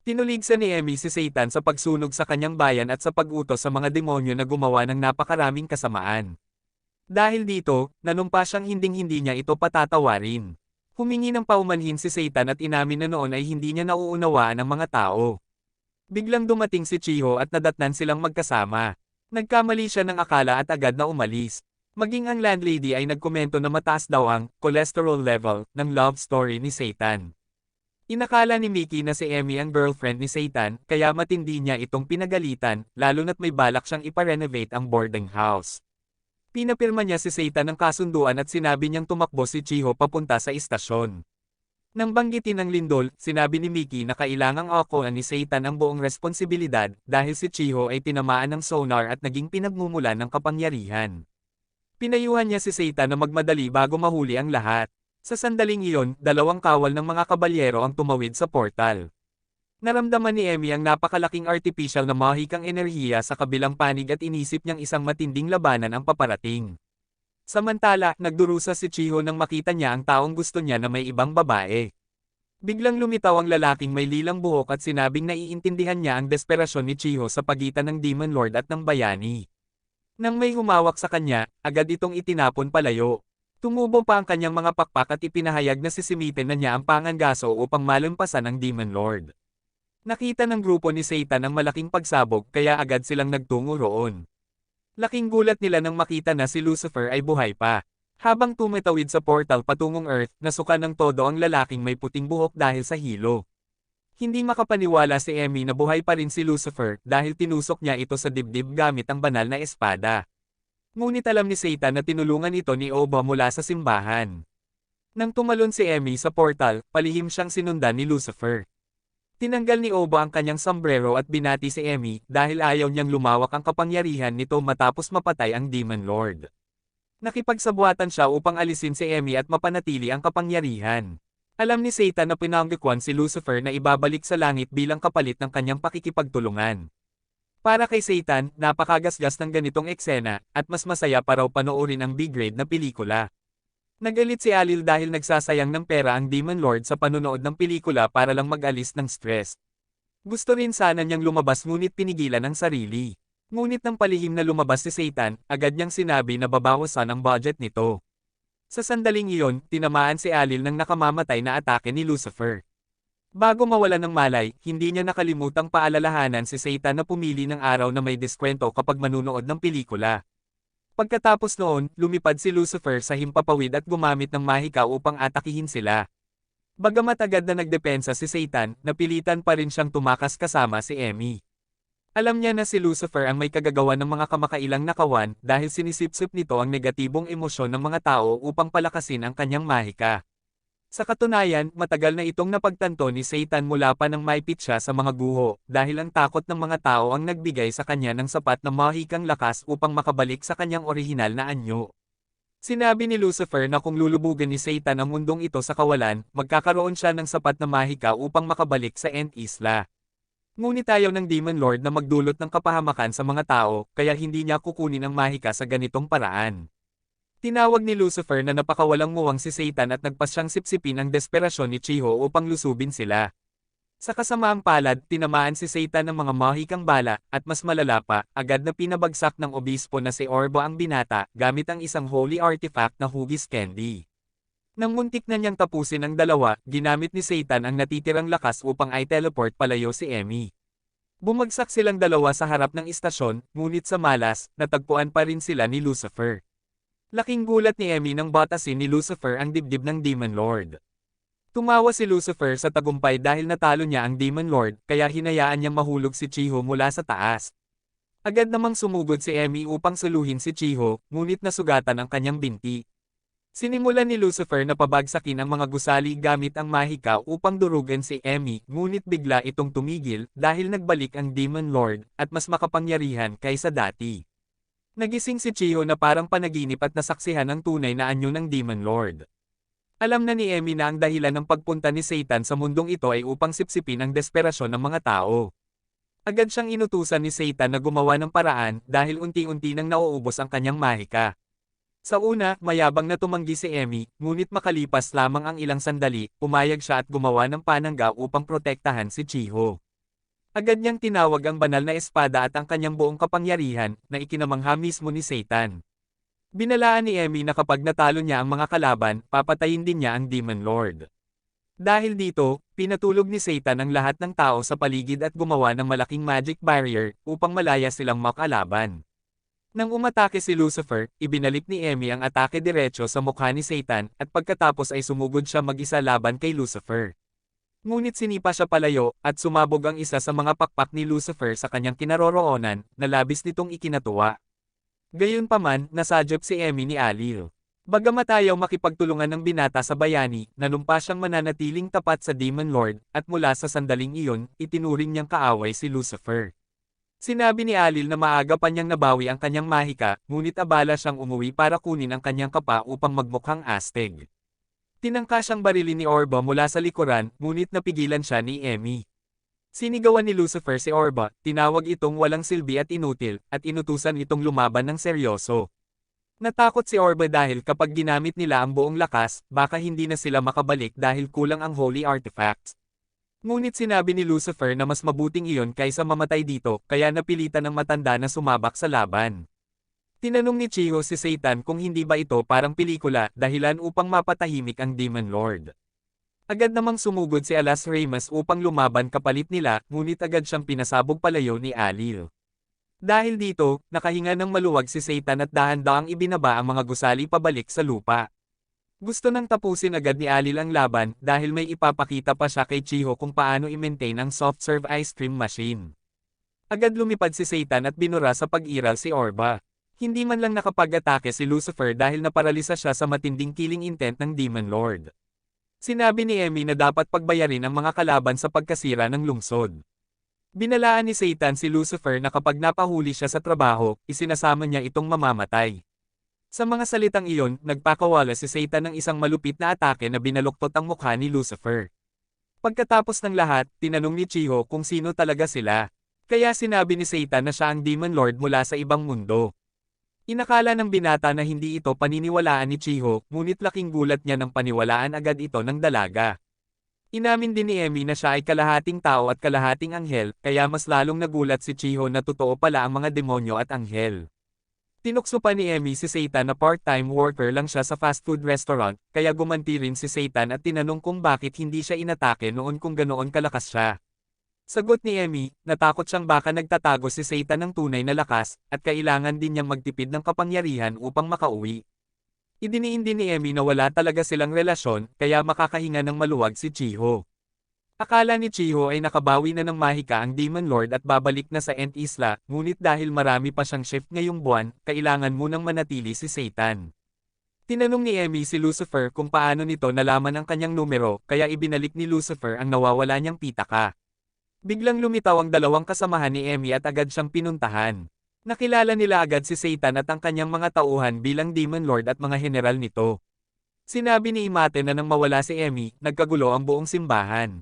Tinuligsa ni Emmy si Satan sa pagsunog sa kanyang bayan at sa pag-utos sa mga demonyo na gumawa ng napakaraming kasamaan. Dahil dito, nanumpa siyang hinding-hindi niya ito patatawarin. Humingi ng paumanhin si Satan at inamin na noon ay hindi niya nauunawaan ang mga tao. Biglang dumating si Chiho at nadatnan silang magkasama. Nagkamali siya ng akala at agad na umalis. Maging ang landlady ay nagkomento na mataas daw ang cholesterol level ng love story ni Satan. Inakala ni Mickey na si Emmy ang girlfriend ni Satan, kaya matindi niya itong pinagalitan, lalo na't may balak siyang iparenovate ang boarding house. Pinapirma niya si Satan ng kasunduan at sinabi niyang tumakbo si Chiho papunta sa istasyon. Nang banggitin ng lindol, sinabi ni Mickey na kailangang akuan ni Satan ang buong responsibilidad dahil si Chiho ay tinamaan ng sonar at naging pinagmumulan ng kapangyarihan. Pinayuhan niya si Satan na magmadali bago mahuli ang lahat. Sa sandaling iyon, dalawang kawal ng mga kabalyero ang tumawid sa portal. Naramdaman ni Emmy ang napakalaking artificial na mahikang enerhiya sa kabilang panig at inisip niyang isang matinding labanan ang paparating. Samantala, nagdurusa si Chiho nang makita niya ang taong gusto niya na may ibang babae. Biglang lumitaw ang lalaking may lilang buhok at sinabing naiintindihan niya ang desperasyon ni Chiho sa pagitan ng Demon Lord at ng bayani. Nang may humawak sa kanya, agad itong itinapon palayo. Tumubo pa ang kanyang mga pakpak at ipinahayag na sisimitin na niya ang pangangaso upang malampasan ang Demon Lord. Nakita ng grupo ni Satan ang malaking pagsabog kaya agad silang nagtungo roon. Laking gulat nila nang makita na si Lucifer ay buhay pa. Habang tumitawid sa portal patungong Earth, nasuka ng todo ang lalaking may puting buhok dahil sa hilo. Hindi makapaniwala si Emmy na buhay pa rin si Lucifer dahil tinusok niya ito sa dibdib gamit ang banal na espada. Ngunit alam ni Satan na tinulungan ito ni Oba mula sa simbahan. Nang tumalon si Emmy sa portal, palihim siyang sinundan ni Lucifer. Tinanggal ni Oba ang kanyang sombrero at binati si Emmy dahil ayaw niyang lumawak ang kapangyarihan nito matapos mapatay ang Demon Lord. Nakipagsabuatan siya upang alisin si Emmy at mapanatili ang kapangyarihan. Alam ni Satan na pinanggakwan si Lucifer na ibabalik sa langit bilang kapalit ng kanyang pakikipagtulungan. Para kay Satan, napakagasgas ng ganitong eksena, at mas masaya pa raw panoorin ang B-grade na pelikula. Nagalit si Alil dahil nagsasayang ng pera ang Demon Lord sa panonood ng pelikula para lang mag-alis ng stress. Gusto rin sana niyang lumabas ngunit pinigilan ang sarili. Ngunit nang palihim na lumabas si Satan, agad niyang sinabi na babawasan ang budget nito. Sa sandaling iyon, tinamaan si Alil ng nakamamatay na atake ni Lucifer. Bago mawala ng malay, hindi niya nakalimutang paalalahanan si Satan na pumili ng araw na may diskwento kapag manunood ng pelikula. Pagkatapos noon, lumipad si Lucifer sa himpapawid at gumamit ng mahika upang atakihin sila. Bagamat agad na nagdepensa si Satan, napilitan pa rin siyang tumakas kasama si Emmy. Alam niya na si Lucifer ang may kagagawa ng mga kamakailang nakawan dahil sinisipsip nito ang negatibong emosyon ng mga tao upang palakasin ang kanyang mahika. Sa katunayan, matagal na itong napagtanto ni Satan mula pa nang maipit siya sa mga guho, dahil ang takot ng mga tao ang nagbigay sa kanya ng sapat na mahikang lakas upang makabalik sa kanyang orihinal na anyo. Sinabi ni Lucifer na kung lulubugan ni Satan ang mundong ito sa kawalan, magkakaroon siya ng sapat na mahika upang makabalik sa End Isla. Ngunit ayaw ng Demon Lord na magdulot ng kapahamakan sa mga tao, kaya hindi niya kukunin ang mahika sa ganitong paraan. Tinawag ni Lucifer na napakawalang muwang si Satan at nagpasyang sipsipin ang desperasyon ni Chiho upang lusubin sila. Sa kasamaang palad, tinamaan si Satan ng mga mahikang bala, at mas malala pa, agad na pinabagsak ng obispo na si Orba ang binata, gamit ang isang holy artifact na hugis candy. Nang muntik na niyang tapusin ang dalawa, ginamit ni Satan ang natitirang lakas upang i-teleport palayo si Emmy. Bumagsak silang dalawa sa harap ng istasyon, ngunit sa malas, natagpuan pa rin sila ni Lucifer. Laking gulat ni Emmy nang batasin ni Lucifer ang dibdib ng Demon Lord. Tumawa si Lucifer sa tagumpay dahil natalo niya ang Demon Lord, kaya hinayaan niyang mahulog si Chiho mula sa taas. Agad namang sumugod si Emmy upang saluhin si Chiho, ngunit nasugatan ang kanyang binti. Sinimulan ni Lucifer na pabagsakin ang mga gusali gamit ang mahika upang durugan si Emmy, ngunit bigla itong tumigil dahil nagbalik ang Demon Lord, at mas makapangyarihan kaysa dati. Nagising si Chiho na parang panaginip at nasaksihan ang tunay na anyo ng Demon Lord. Alam na ni Emmy na ang dahilan ng pagpunta ni Satan sa mundong ito ay upang sipsipin ang desperasyon ng mga tao. Agad siyang inutusan ni Satan na gumawa ng paraan dahil unti-unti nang nauubos ang kanyang mahika. Sa una, mayabang na tumanggi si Emmy, ngunit makalipas lamang ang ilang sandali, pumayag siya at gumawa ng panangga upang protektahan si Chiho. Agad niyang tinawag ang banal na espada at ang kanyang buong kapangyarihan, na ikinamangha mismo ni Satan. Binalaan ni Emmy na kapag natalo niya ang mga kalaban, papatayin din niya ang Demon Lord. Dahil dito, pinatulog ni Satan ang lahat ng tao sa paligid at gumawa ng malaking magic barrier upang malaya silang makalaban. Nang umatake si Lucifer, ibinalik ni Emmy ang atake diretso sa mukha ni Satan at pagkatapos ay sumugod siya mag-isa laban kay Lucifer. Ngunit sinipa siya palayo at sumabog ang isa sa mga pakpak ni Lucifer sa kanyang kinaroroonan na labis nitong ikinatuwa. Gayunpaman, nasadyop si Emmy ni Alil. Bagamat ayaw makipagtulungan ng binata sa bayani, nanumpa siyang mananatiling tapat sa Demon Lord, at mula sa sandaling iyon, itinuring niyang kaaway si Lucifer. Sinabi ni Alil na maaga pa niyang nabawi ang kanyang mahika, ngunit abala siyang umuwi para kunin ang kanyang kapa upang magmukhang astig. Tinangka siyang barilin ni Orba mula sa likuran, ngunit napigilan siya ni Emmy. Sinigawan ni Lucifer si Orba, tinawag itong walang silbi at inutil, at inutusan itong lumaban ng seryoso. Natakot si Orba dahil kapag ginamit nila ang buong lakas, baka hindi na sila makabalik dahil kulang ang holy artifacts. Ngunit sinabi ni Lucifer na mas mabuting iyon kaysa mamatay dito, kaya napilitan ng matanda na sumabak sa laban. Tinanong ni Chiho si Satan kung hindi ba ito parang pelikula, dahilan upang mapatahimik ang Demon Lord. Agad namang sumugod si Alas Ramos upang lumaban kapalit nila, ngunit agad siyang pinasabog palayo ni Alil. Dahil dito, nakahinga ng maluwag si Satan at dahan-daang ibinaba ang mga gusali pabalik sa lupa. Gusto nang tapusin agad ni Alil ang laban dahil may ipapakita pa siya kay Chiho kung paano i-maintain ang soft serve ice cream machine. Agad lumipad si Satan at binura sa pag-iral si Orba. Hindi man lang nakapag-atake si Lucifer dahil naparalisa siya sa matinding killing intent ng Demon Lord. Sinabi ni Emmy na dapat pagbayarin ang mga kalaban sa pagkasira ng lungsod. Binalaan ni Satan si Lucifer na kapag napahuli siya sa trabaho, isinasama niya itong mamamatay. Sa mga salitang iyon, nagpakawala si Satan ng isang malupit na atake na binaluktot ang mukha ni Lucifer. Pagkatapos ng lahat, tinanong ni Chiho kung sino talaga sila. Kaya sinabi ni Satan na siya ang Demon Lord mula sa ibang mundo. Inakala ng binata na hindi ito paniniwalaan ni Chiho, ngunit laking gulat niya nang paniwalaan agad ito ng dalaga. Inamin din ni Emmy na siya ay kalahating tao at kalahating anghel, kaya mas lalong nagulat si Chiho na totoo pala ang mga demonyo at anghel. Tinukso pa ni Emmy si Satan na part-time worker lang siya sa fast food restaurant, kaya gumanti rin si Satan at tinanong kung bakit hindi siya inatake noon kung ganoon kalakas siya. Sagot ni Emmy, natakot siyang baka nagtatago si Satan ng tunay na lakas, at kailangan din niyang magtipid ng kapangyarihan upang makauwi. Idiniin din ni Emmy na wala talaga silang relasyon, kaya makakahinga ng maluwag si Chiho. Akala ni Chiho ay nakabawi na ng mahika ang Demon Lord at babalik na sa End Isla, ngunit dahil marami pa siyang shift ngayong buwan, kailangan munang manatili si Satan. Tinanong ni Emmy si Lucifer kung paano nito nalaman ang kanyang numero, kaya ibinalik ni Lucifer ang nawawala niyang pitaka. Biglang lumitaw ang dalawang kasamahan ni Emmy at agad siyang pinuntahan. Nakilala nila agad si Satan at ang kanyang mga tauhan bilang Demon Lord at mga general nito. Sinabi ni Imate na nang mawala si Emmy, nagkagulo ang buong simbahan.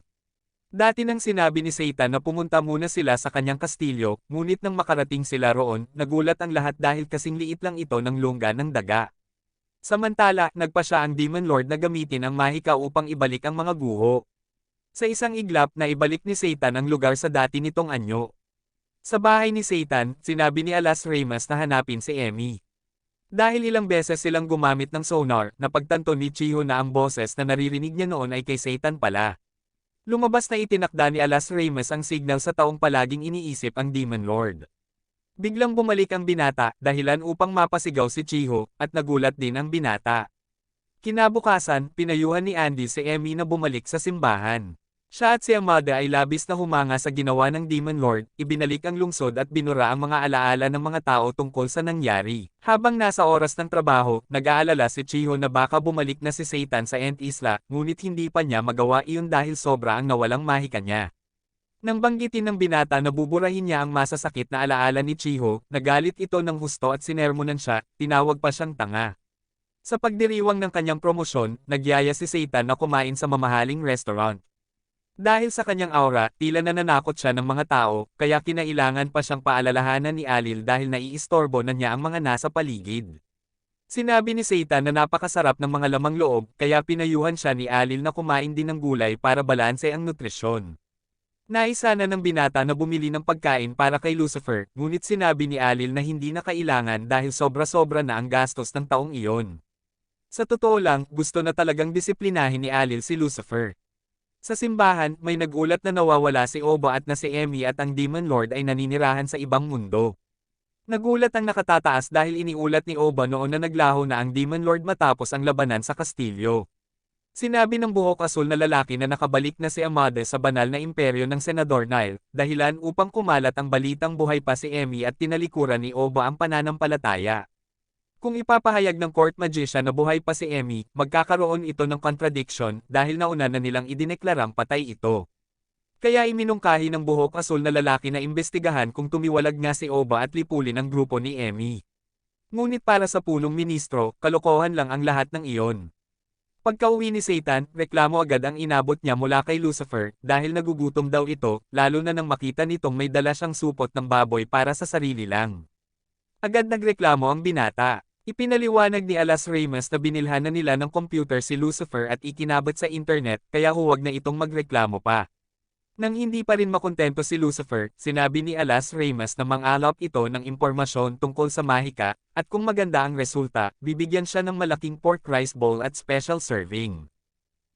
Dati nang sinabi ni Satan na pumunta muna sila sa kanyang kastilyo, ngunit nang makarating sila roon, nagulat ang lahat dahil kasing liit lang ito ng lungga ng daga. Samantala, nagpa siya ang Demon Lord na gamitin ang mahika upang ibalik ang mga guho. Sa isang iglap na ibalik ni Satan ang lugar sa dati nitong anyo. Sa bahay ni Satan, sinabi ni Alas Ramas na hanapin si Emmy. Dahil ilang beses silang gumamit ng sonar, napagtanto ni Chiho na ang boses na naririnig niya noon ay kay Satan pala. Lumabas na itinakda ni Alas Ramas ang signal sa taong palaging iniisip ang Demon Lord. Biglang bumalik ang binata, dahilan upang mapasigaw si Chiho, at nagulat din ang binata. Kinabukasan, pinayuhan ni Andy si Emmy na bumalik sa simbahan. Siya at si Amada ay labis na humanga sa ginawa ng Demon Lord, ibinalik ang lungsod at binura ang mga alaala ng mga tao tungkol sa nangyari. Habang nasa oras ng trabaho, nag-aalala si Chiho na baka bumalik na si Satan sa Ent Isla, ngunit hindi pa niya magawa iyon dahil sobra ang nawalang mahika niya. Nang banggitin ng binata na buburahin niya ang masasakit na alaala ni Chiho, nagalit ito ng husto at sinermonan siya, tinawag pa siyang tanga. Sa pagdiriwang ng kanyang promosyon, nagyaya si Satan na kumain sa mamahaling restaurant. Dahil sa kanyang aura, tila nananakot siya ng mga tao, kaya kinailangan pa siyang paalalahanan ni Alil dahil naiistorbo na niya ang mga nasa paligid. Sinabi ni Satan na napakasarap ng mga lamang loob, kaya pinayuhan siya ni Alil na kumain din ng gulay para balanse ang nutrisyon. Naisa na ng binata na bumili ng pagkain para kay Lucifer, ngunit sinabi ni Alil na hindi na kailangan dahil sobra-sobra na ang gastos ng taong iyon. Sa totoo lang, gusto na talagang disiplinahin ni Alil si Lucifer. Sa simbahan, may nagulat na nawawala si Oba at na si Emmy at ang Demon Lord ay naninirahan sa ibang mundo. Nagulat ang nakatataas dahil iniulat ni Oba noon na naglaho na ang Demon Lord matapos ang labanan sa kastilyo. Sinabi ng buhok asul na lalaki na nakabalik na si Amade sa banal na imperyo ng Senador Nile, dahilan upang kumalat ang balitang buhay pa si Emmy at tinalikuran ni Oba ang pananampalataya. Kung ipapahayag ng court magician na buhay pa si Emmy, magkakaroon ito ng contradiction dahil nauna na nilang idineklarang patay ito. Kaya iminungkahi ng buhok asul na lalaki na imbestigahan kung tumiwalag nga si Oba at lipulin ang grupo ni Emmy. Ngunit para sa punong ministro, kalokohan lang ang lahat ng iyon. Pagkauwi ni Satan, reklamo agad ang inabot niya mula kay Lucifer dahil nagugutom daw ito, lalo na nang makita nitong may dala siyang supot ng baboy para sa sarili lang. Agad nagreklamo ang binata. Ipinaliwanag ni Alas Ramas na binilhan na nila ng computer si Lucifer at ikinabot sa internet, kaya huwag na itong magreklamo pa. Nang hindi pa rin makontento si Lucifer, sinabi ni Alas Ramas na mang-alap ito ng impormasyon tungkol sa mahika, at kung maganda ang resulta, bibigyan siya ng malaking pork rice bowl at special serving.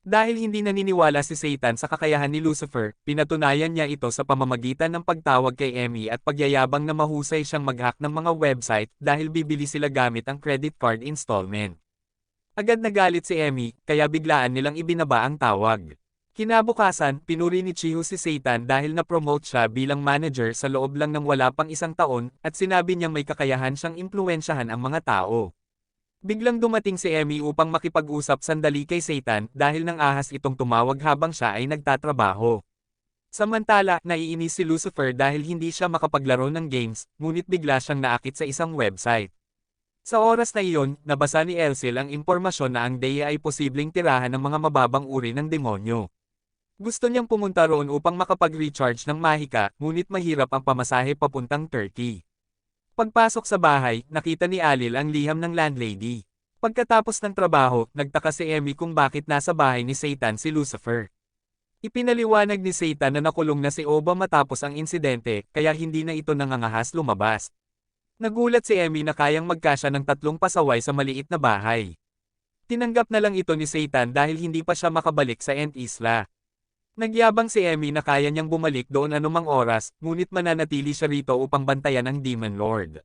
Dahil hindi naniniwala si Satan sa kakayahan ni Lucifer, pinatunayan niya ito sa pamamagitan ng pagtawag kay Emmy at pagyayabang na mahusay siyang mag-hack ng mga website dahil bibili sila gamit ang credit card installment. Agad nagalit si Emmy, kaya biglaan nilang ibinaba ang tawag. Kinabukasan, pinuri ni Chiho si Satan dahil na-promote siya bilang manager sa loob lang ng wala pang isang taon, at sinabi niyang may kakayahan siyang impluwensyahan ang mga tao. Biglang dumating si Emmy upang makipag-usap sandali kay Satan dahil nang ahas itong tumawag habang siya ay nagtatrabaho. Samantala, naiinis si Lucifer dahil hindi siya makapaglaro ng games, ngunit bigla siyang naakit sa isang website. Sa oras na iyon, nabasa ni Elsil ang impormasyon na ang Dea ay posibleng tirahan ng mga mababang uri ng demonyo. Gusto niyang pumunta roon upang makapag-recharge ng mahika, ngunit mahirap ang pamasahe papuntang Turkey. Pagpasok sa bahay, nakita ni Alil ang liham ng landlady. Pagkatapos ng trabaho, nagtaka si Emmy kung bakit nasa bahay ni Satan si Lucifer. Ipinaliwanag ni Satan na nakulong na si Oba matapos ang insidente, kaya hindi na ito nangangahas lumabas. Nagulat si Emmy na kayang magkasya ng 3 pasaway sa maliit na bahay. Tinanggap na lang ito ni Satan dahil hindi pa siya makabalik sa Ent Isla. Nagyabang si Emmy na kaya niyang bumalik doon anumang oras, ngunit mananatili siya rito upang bantayan ang Demon Lord.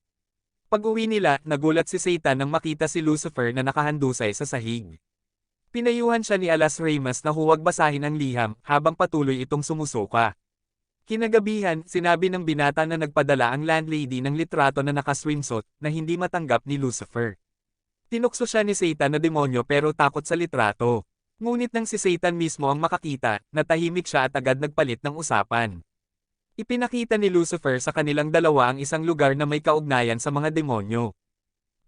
Pag-uwi nila, nagulat si Satan nang makita si Lucifer na nakahandusay sa sahig. Pinayuhan siya ni Alas Ramas na huwag basahin ang liham, habang patuloy itong sumusuka. Kinagabihan, sinabi ng binata na nagpadala ang landlady ng litrato na naka-swimsuit, na hindi matanggap ni Lucifer. Tinukso siya ni Satan na demonyo pero takot sa litrato. Ngunit nang si Satan mismo ang makakita, natahimik siya at agad nagpalit ng usapan. Ipinakita ni Lucifer sa kanilang dalawa ang isang lugar na may kaugnayan sa mga demonyo.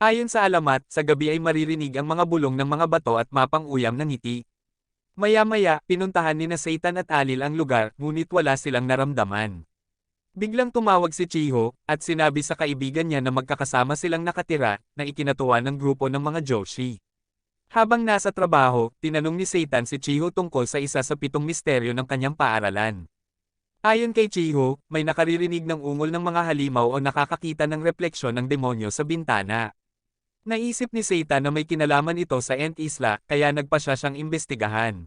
Ayon sa alamat, sa gabi ay maririnig ang mga bulong ng mga bato at mapang-uyam ng ngiti. Maya-maya, pinuntahan ni na Satan at Alil ang lugar, ngunit wala silang naramdaman. Biglang tumawag si Chiho, at sinabi sa kaibigan niya na magkakasama silang nakatira, na ikinatuwa ng grupo ng mga Joshi. Habang nasa trabaho, tinanong ni Satan si Chiho tungkol sa isa sa 7 misteryo ng kanyang paaralan. Ayon kay Chiho, may nakaririnig ng ungol ng mga halimaw o nakakakita ng refleksyon ng demonyo sa bintana. Naisip ni Satan na may kinalaman ito sa Ent Isla, kaya nagpa siya siyang imbestigahan.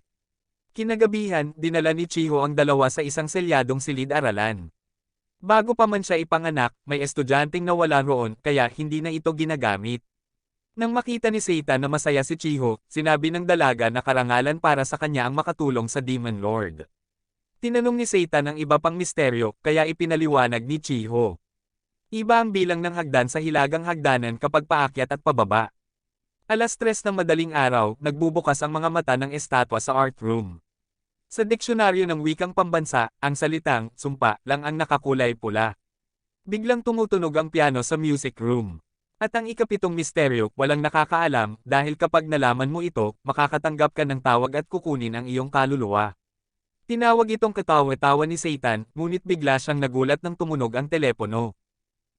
Kinagabihan, dinala ni Chiho ang dalawa sa isang selyadong silid-aralan. Bago pa man siya ipanganak, may estudyanteng nawala roon, kaya hindi na ito ginagamit. Nang makita ni Satan na masaya si Chiho, sinabi ng dalaga na karangalan para sa kanya ang makatulong sa Demon Lord. Tinanong ni Satan ang iba pang misteryo, kaya ipinaliwanag ni Chiho. Iba ang bilang ng hagdan sa hilagang hagdanan kapag paakyat at pababa. 3:00 ng madaling araw, nagbubukas ang mga mata ng estatwa sa art room. Sa diksyonaryo ng wikang pambansa, ang salitang, sumpa, lang ang nakakulay pula. Biglang tumutunog ang piano sa music room. At ang ika-7 misteryo, walang nakakaalam, dahil kapag nalaman mo ito, makakatanggap ka ng tawag at kukunin ang iyong kaluluwa. Tinawag itong katawa-tawa ni Satan, ngunit bigla siyang nagulat nang tumunog ang telepono.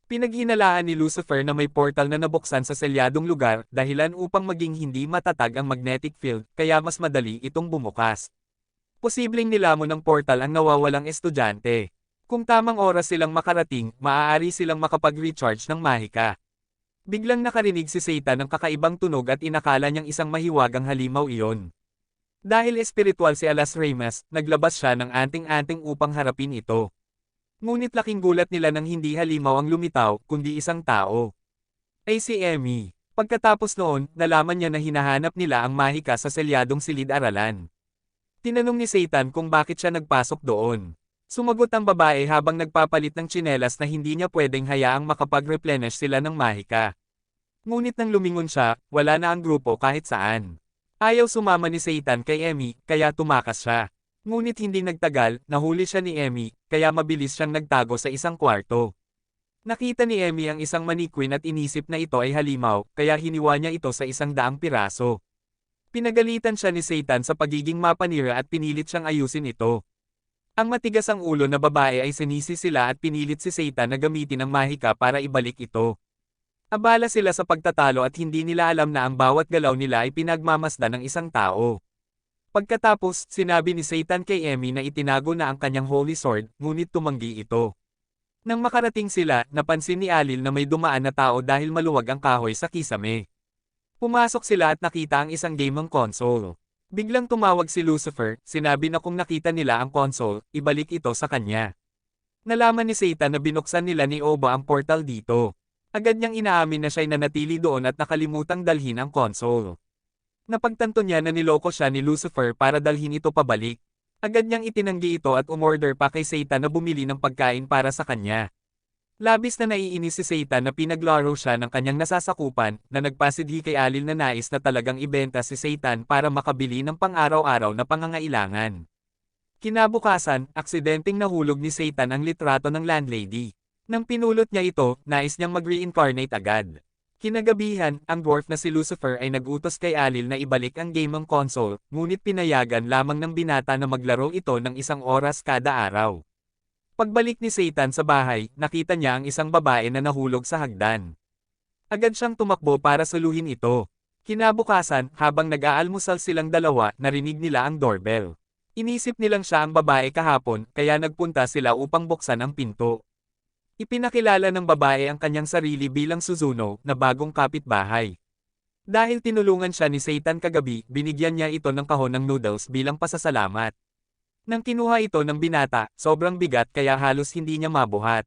Pinaghinalaan ni Lucifer na may portal na nabuksan sa selyadong lugar, dahilan upang maging hindi matatag ang magnetic field, kaya mas madali itong bumukas. Posibleng nilamon ng portal ang nawawalang estudyante. Kung tamang oras silang makarating, maaari silang makapag-recharge ng mahika. Biglang nakarinig si Satan ng kakaibang tunog at inakala niyang isang mahiwagang halimaw iyon. Dahil espiritual si Alas Reyes, naglabas siya ng anting-anting upang harapin ito. Ngunit laking gulat nila nang hindi halimaw ang lumitaw, kundi isang tao. Ay si Emmy. Pagkatapos noon, nalaman niya na hinahanap nila ang mahika sa selyadong silid-aralan. Tinanong ni Satan kung bakit siya nagpasok doon. Sumagot ang babae habang nagpapalit ng tsinelas na hindi niya pwedeng hayaang makapag-replenish sila ng mahika. Ngunit nang lumingon siya, wala na ang grupo kahit saan. Ayaw sumama ni Satan kay Emmy, kaya tumakas siya. Ngunit hindi nagtagal, nahuli siya ni Emmy, kaya mabilis siyang nagtago sa isang kwarto. Nakita ni Emmy ang isang mannequin at inisip na ito ay halimaw, kaya hiniwa niya ito sa 100 piraso. Pinagalitan siya ni Satan sa pagiging mapanira at pinilit siyang ayusin ito. Ang matigas ang ulo na babae ay sinisi sila at pinilit si Satan na gamitin ang mahika para ibalik ito. Abala sila sa pagtatalo at hindi nila alam na ang bawat galaw nila ay pinagmamasdan ng isang tao. Pagkatapos, sinabi ni Satan kay Emmy na itinago na ang kanyang holy sword, ngunit tumanggi ito. Nang makarating sila, napansin ni Alil na may dumaan na tao dahil maluwag ang kahoy sa kisame. Pumasok sila at nakita ang isang gaming console. Biglang tumawag si Lucifer, sinabi na kung nakita nila ang console, ibalik ito sa kanya. Nalaman ni Satan na binuksan nila ni Oba ang portal dito. Agad niyang inaamin na siya'y nanatili doon at nakalimutang dalhin ang console. Napagtanto niya na niloko siya ni Lucifer para dalhin ito pabalik. Agad niyang itinanggi ito at umorder pa kay Satan na bumili ng pagkain para sa kanya. Labis na naiinis si Satan na pinaglaro siya ng kanyang nasasakupan, na nagpasidhi kay Alil na nais na talagang ibenta si Satan para makabili ng pang-araw-araw na pangangailangan. Kinabukasan, aksidenteng nahulog ni Satan ang litrato ng landlady. Nang pinulot niya ito, nais niyang mag-reincarnate agad. Kinagabihan, ang dwarf na si Lucifer ay nag-utos kay Alil na ibalik ang gaming console, ngunit pinayagan lamang ng binata na maglaro ito ng 1 oras kada araw. Pagbalik ni Satan sa bahay, nakita niya ang isang babae na nahulog sa hagdan. Agad siyang tumakbo para suluhin ito. Kinabukasan, habang nag-aalmusal silang dalawa, narinig nila ang doorbell. Inisip nilang siya ang babae kahapon, kaya nagpunta sila upang buksan ang pinto. Ipinakilala ng babae ang kanyang sarili bilang Suzuno, na bagong kapitbahay. Dahil tinulungan siya ni Satan kagabi, binigyan niya ito ng kahon ng noodles bilang pasasalamat. Nang kinuha ito ng binata, sobrang bigat kaya halos hindi niya mabuhat.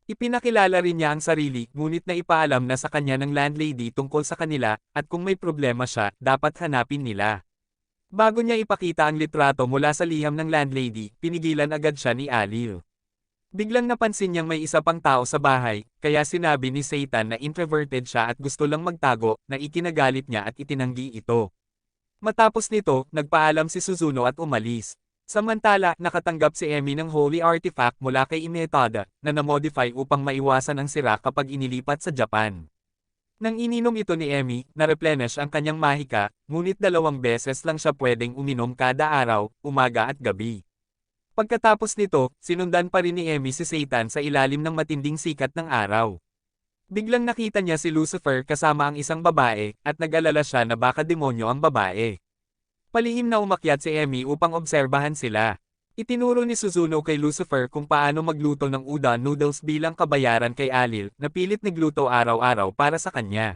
Ipinakilala rin niya ang sarili, ngunit naipaalam na sa kanya ng landlady tungkol sa kanila, at kung may problema siya, dapat hanapin nila. Bago niya ipakita ang litrato mula sa liham ng landlady, pinigilan agad siya ni Alil. Biglang napansin niyang may isa pang tao sa bahay, kaya sinabi ni Satan na introverted siya at gusto lang magtago, na ikinagalit niya at itinanggi ito. Matapos nito, nagpaalam si Suzuno at umalis. Samantala, nakatanggap si Emmy ng holy artifact mula kay Imetada, na namodify upang maiwasan ang sira kapag inilipat sa Japan. Nang ininom ito ni Emmy, na-replenish ang kanyang mahika, ngunit 2 beses lang siya pwedeng uminom kada araw, umaga at gabi. Pagkatapos nito, sinundan pa rin ni Emmy si Satan sa ilalim ng matinding sikat ng araw. Biglang nakita niya si Lucifer kasama ang isang babae, at nag-alala siya na baka demonyo ang babae. Palihim na umakyat si Emmy upang obserbahan sila. Itinuro ni Suzuno kay Lucifer kung paano magluto ng udon noodles bilang kabayaran kay Alil, na pilit nagluto araw-araw para sa kanya.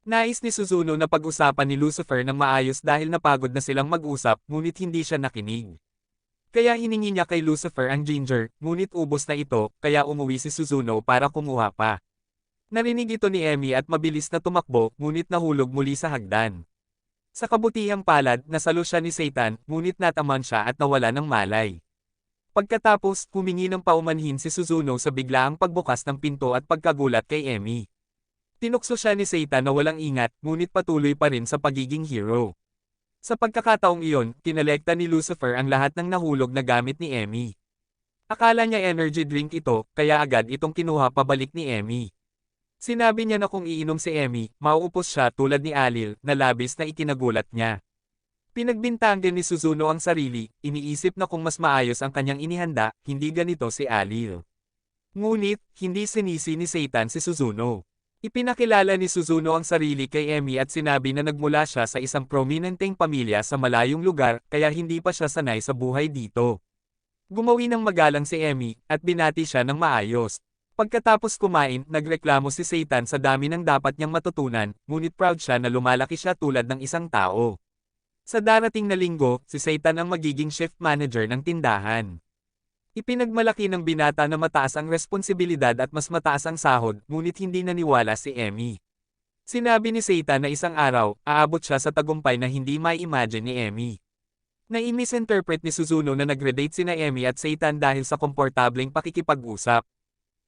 Nais ni Suzuno na pag-usapan ni Lucifer ng maayos dahil napagod na silang mag-usap, ngunit hindi siya nakinig. Kaya hiningi niya kay Lucifer ang ginger, ngunit ubos na ito, kaya umuwi si Suzuno para kumuha pa. Narinig ito ni Emmy at mabilis na tumakbo, ngunit nahulog muli sa hagdan. Sa kabutihang palad, nasalo siya ni Satan, ngunit nataman siya at nawala ng malay. Pagkatapos, humingi ng paumanhin si Suzuno sa biglaang pagbukas ng pinto at pagkagulat kay Emmy. Tinukso siya ni Satan na walang ingat, ngunit patuloy pa rin sa pagiging hero. Sa pagkakataong iyon, kinolekta ni Lucifer ang lahat ng nahulog na gamit ni Emmy. Akala niya energy drink ito, kaya agad itong kinuha pabalik ni Emmy. Sinabi niya na kung iinom si Emmy, mauupos siya tulad ni Alil, na labis na ikinagulat niya. Pinagbintang din ni Suzuno ang sarili, iniisip na kung mas maayos ang kanyang inihanda, hindi ganito si Alil. Ngunit, hindi sinisi ni Satan si Suzuno. Ipinakilala ni Suzuno ang sarili kay Emmy at sinabi na nagmula siya sa isang prominenteng pamilya sa malayong lugar, kaya hindi pa siya sanay sa buhay dito. Gumawi ng magalang si Emmy, at binati siya ng maayos. Pagkatapos kumain, nagreklamo si Satan sa dami ng dapat niyang matutunan, ngunit proud siya na lumalaki siya tulad ng isang tao. Sa darating na linggo, si Satan ang magiging shift manager ng tindahan. Ipinagmalaki ng binata na mataas ang responsibilidad at mas mataas ang sahod, ngunit hindi naniwala si Emmy. Sinabi ni Satan na isang araw, aabot siya sa tagumpay na hindi mai-imagine ni Emmy. Nai-misinterpret ni Suzuno na nag-redate sina Emmy at Satan dahil sa komportableng pakikipag-usap.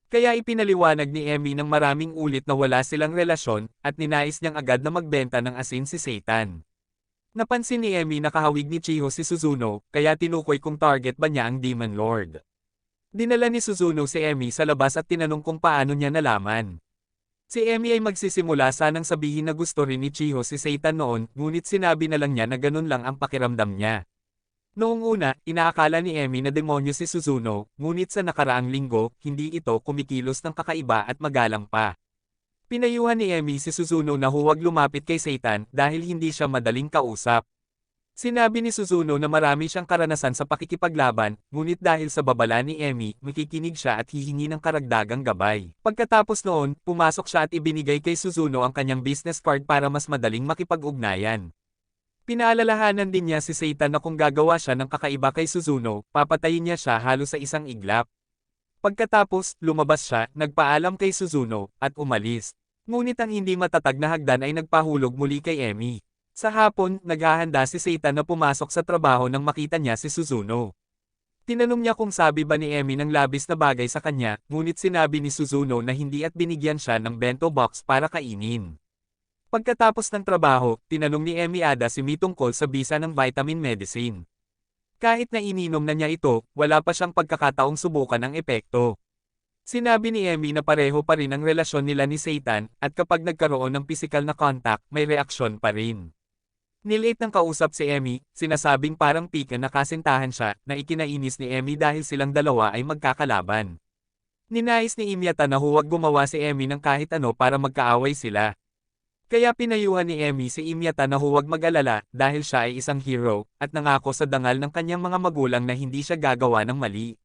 Kaya ipinaliwanag ni Emmy ng maraming ulit na wala silang relasyon, at ninais niyang agad na magbenta ng asin si Satan. Napansin ni Emmy na kahawig ni Chiho si Suzuno, kaya tinukoy kung target ba niya ang Demon Lord. Dinala ni Suzuno si Emmy sa labas at tinanong kung paano niya nalaman. Si Emmy ay magsisimula sanang sabihin na gusto rin ni Chiho si Satan noon, ngunit sinabi na lang niya na ganun lang ang pakiramdam niya. Noong una, inaakala ni Emmy na demonyo si Suzuno, ngunit sa nakaraang linggo, hindi ito kumikilos ng kakaiba at magalang pa. Pinayuhan ni Emmy si Suzuno na huwag lumapit kay Satan dahil hindi siya madaling kausap. Sinabi ni Suzuno na marami siyang karanasan sa pakikipaglaban, ngunit dahil sa babala ni Emmy, makikinig siya at hihingi ng karagdagang gabay. Pagkatapos noon, pumasok siya at ibinigay kay Suzuno ang kanyang business card para mas madaling makipag-ugnayan. Pinaalalahanan din niya si Satan na kung gagawa siya ng kakaiba kay Suzuno, papatayin niya siya halos sa isang iglap. Pagkatapos, lumabas siya, nagpaalam kay Suzuno, at umalis. Ngunit ang hindi matatag na hagdan ay nagpahulog muli kay Emmy. Sa hapon, naghahanda si Satan na pumasok sa trabaho nang makita niya si Suzuno. Tinanong niya kung sabi ba ni Emmy ng labis na bagay sa kanya, ngunit sinabi ni Suzuno na hindi at binigyan siya ng bento box para kainin. Pagkatapos ng trabaho, tinanong ni Emmy Ada si Mi tungkol sa bisa ng vitamin medicine. Kahit na ininom na niya ito, wala pa siyang pagkakataong subukan ang epekto. Sinabi ni Emmy na pareho pa rin ang relasyon nila ni Satan, at kapag nagkaroon ng pisikal na contact, may reaksyon pa rin. Nilate ng kausap si Emmy, sinasabing parang pika na kasintahan siya, na ikinainis ni Emmy dahil silang dalawa ay magkakalaban. Ninais ni Imyata na huwag gumawa si Emmy ng kahit ano para magkaaway sila. Kaya pinayuhan ni Emmy si Imyata na huwag mag-alala dahil siya ay isang hero, at nangako sa dangal ng kanyang mga magulang na hindi siya gagawa ng mali.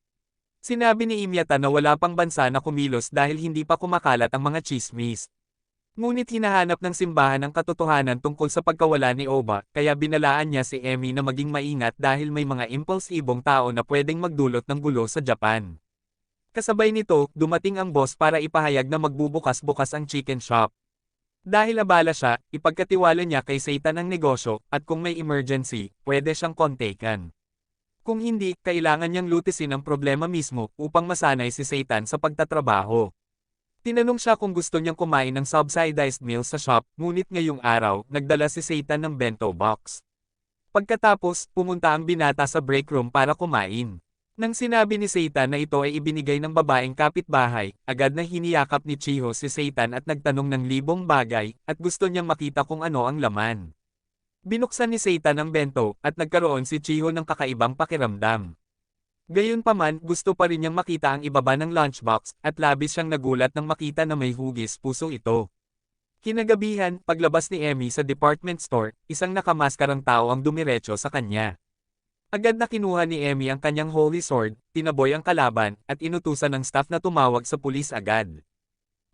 Sinabi ni Imyata na wala pang bansa na kumilos dahil hindi pa kumakalat ang mga chismis. Ngunit hinahanap ng simbahan ang katotohanan tungkol sa pagkawala ni Oba, kaya binalaan niya si Emmy na maging maingat dahil may mga impulsibong tao na pwedeng magdulot ng gulo sa Japan. Kasabay nito, dumating ang boss para ipahayag na magbubukas-bukas ang chicken shop. Dahil abala siya, ipagkatiwala niya kay Satan ang negosyo, at kung may emergency, pwede siyang kontakan. Kung hindi, kailangan niyang lutisin ang problema mismo upang masanay si Satan sa pagtatrabaho. Tinanong siya kung gusto niyang kumain ng subsidized meal sa shop, ngunit ngayong araw, nagdala si Satan ng bento box. Pagkatapos, pumunta ang binata sa break room para kumain. Nang sinabi ni Satan na ito ay ibinigay ng babaeng kapitbahay, agad na hiniyakap ni Chiho si Satan at nagtanong ng libong bagay, at gusto niyang makita kung ano ang laman. Binuksan ni Satan ang bento, at nagkaroon si Chiho ng kakaibang pakiramdam. Gayunpaman, gusto pa rin niyang makita ang ibaba ng lunchbox, at labis siyang nagulat nang makita na may hugis puso ito. Kinagabihan, paglabas ni Emmy sa department store, isang nakamaskarang tao ang dumiretso sa kanya. Agad na kinuha ni Emmy ang kanyang holy sword, tinaboy ang kalaban, at inutusan ng staff na tumawag sa pulis agad.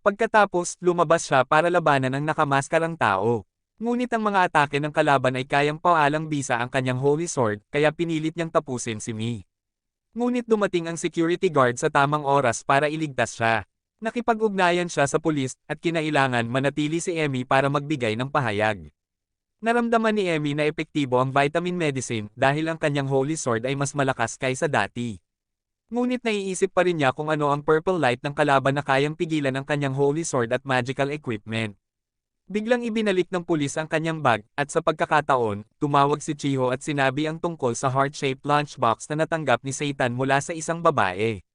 Pagkatapos, lumabas siya para labanan ang nakamaskarang tao. Ngunit ang mga atake ng kalaban ay kayang pawalang bisa ang kanyang holy sword, kaya pinilit niyang tapusin si Mi. Ngunit dumating ang security guard sa tamang oras para iligtas siya. Nakipag-ugnayan siya sa pulis, at kinailangan manatili si Emmy para magbigay ng pahayag. Naramdaman ni Emmy na epektibo ang vitamin medicine dahil ang kanyang holy sword ay mas malakas kaysa dati. Ngunit naiisip pa rin niya kung ano ang purple light ng kalaban na kayang pigilan ang kanyang holy sword at magical equipment. Biglang ibinalik ng pulis ang kanyang bag, at sa pagkakataon, tumawag si Chiho at sinabi ang tungkol sa heart-shaped lunchbox na natanggap ni Satan mula sa isang babae.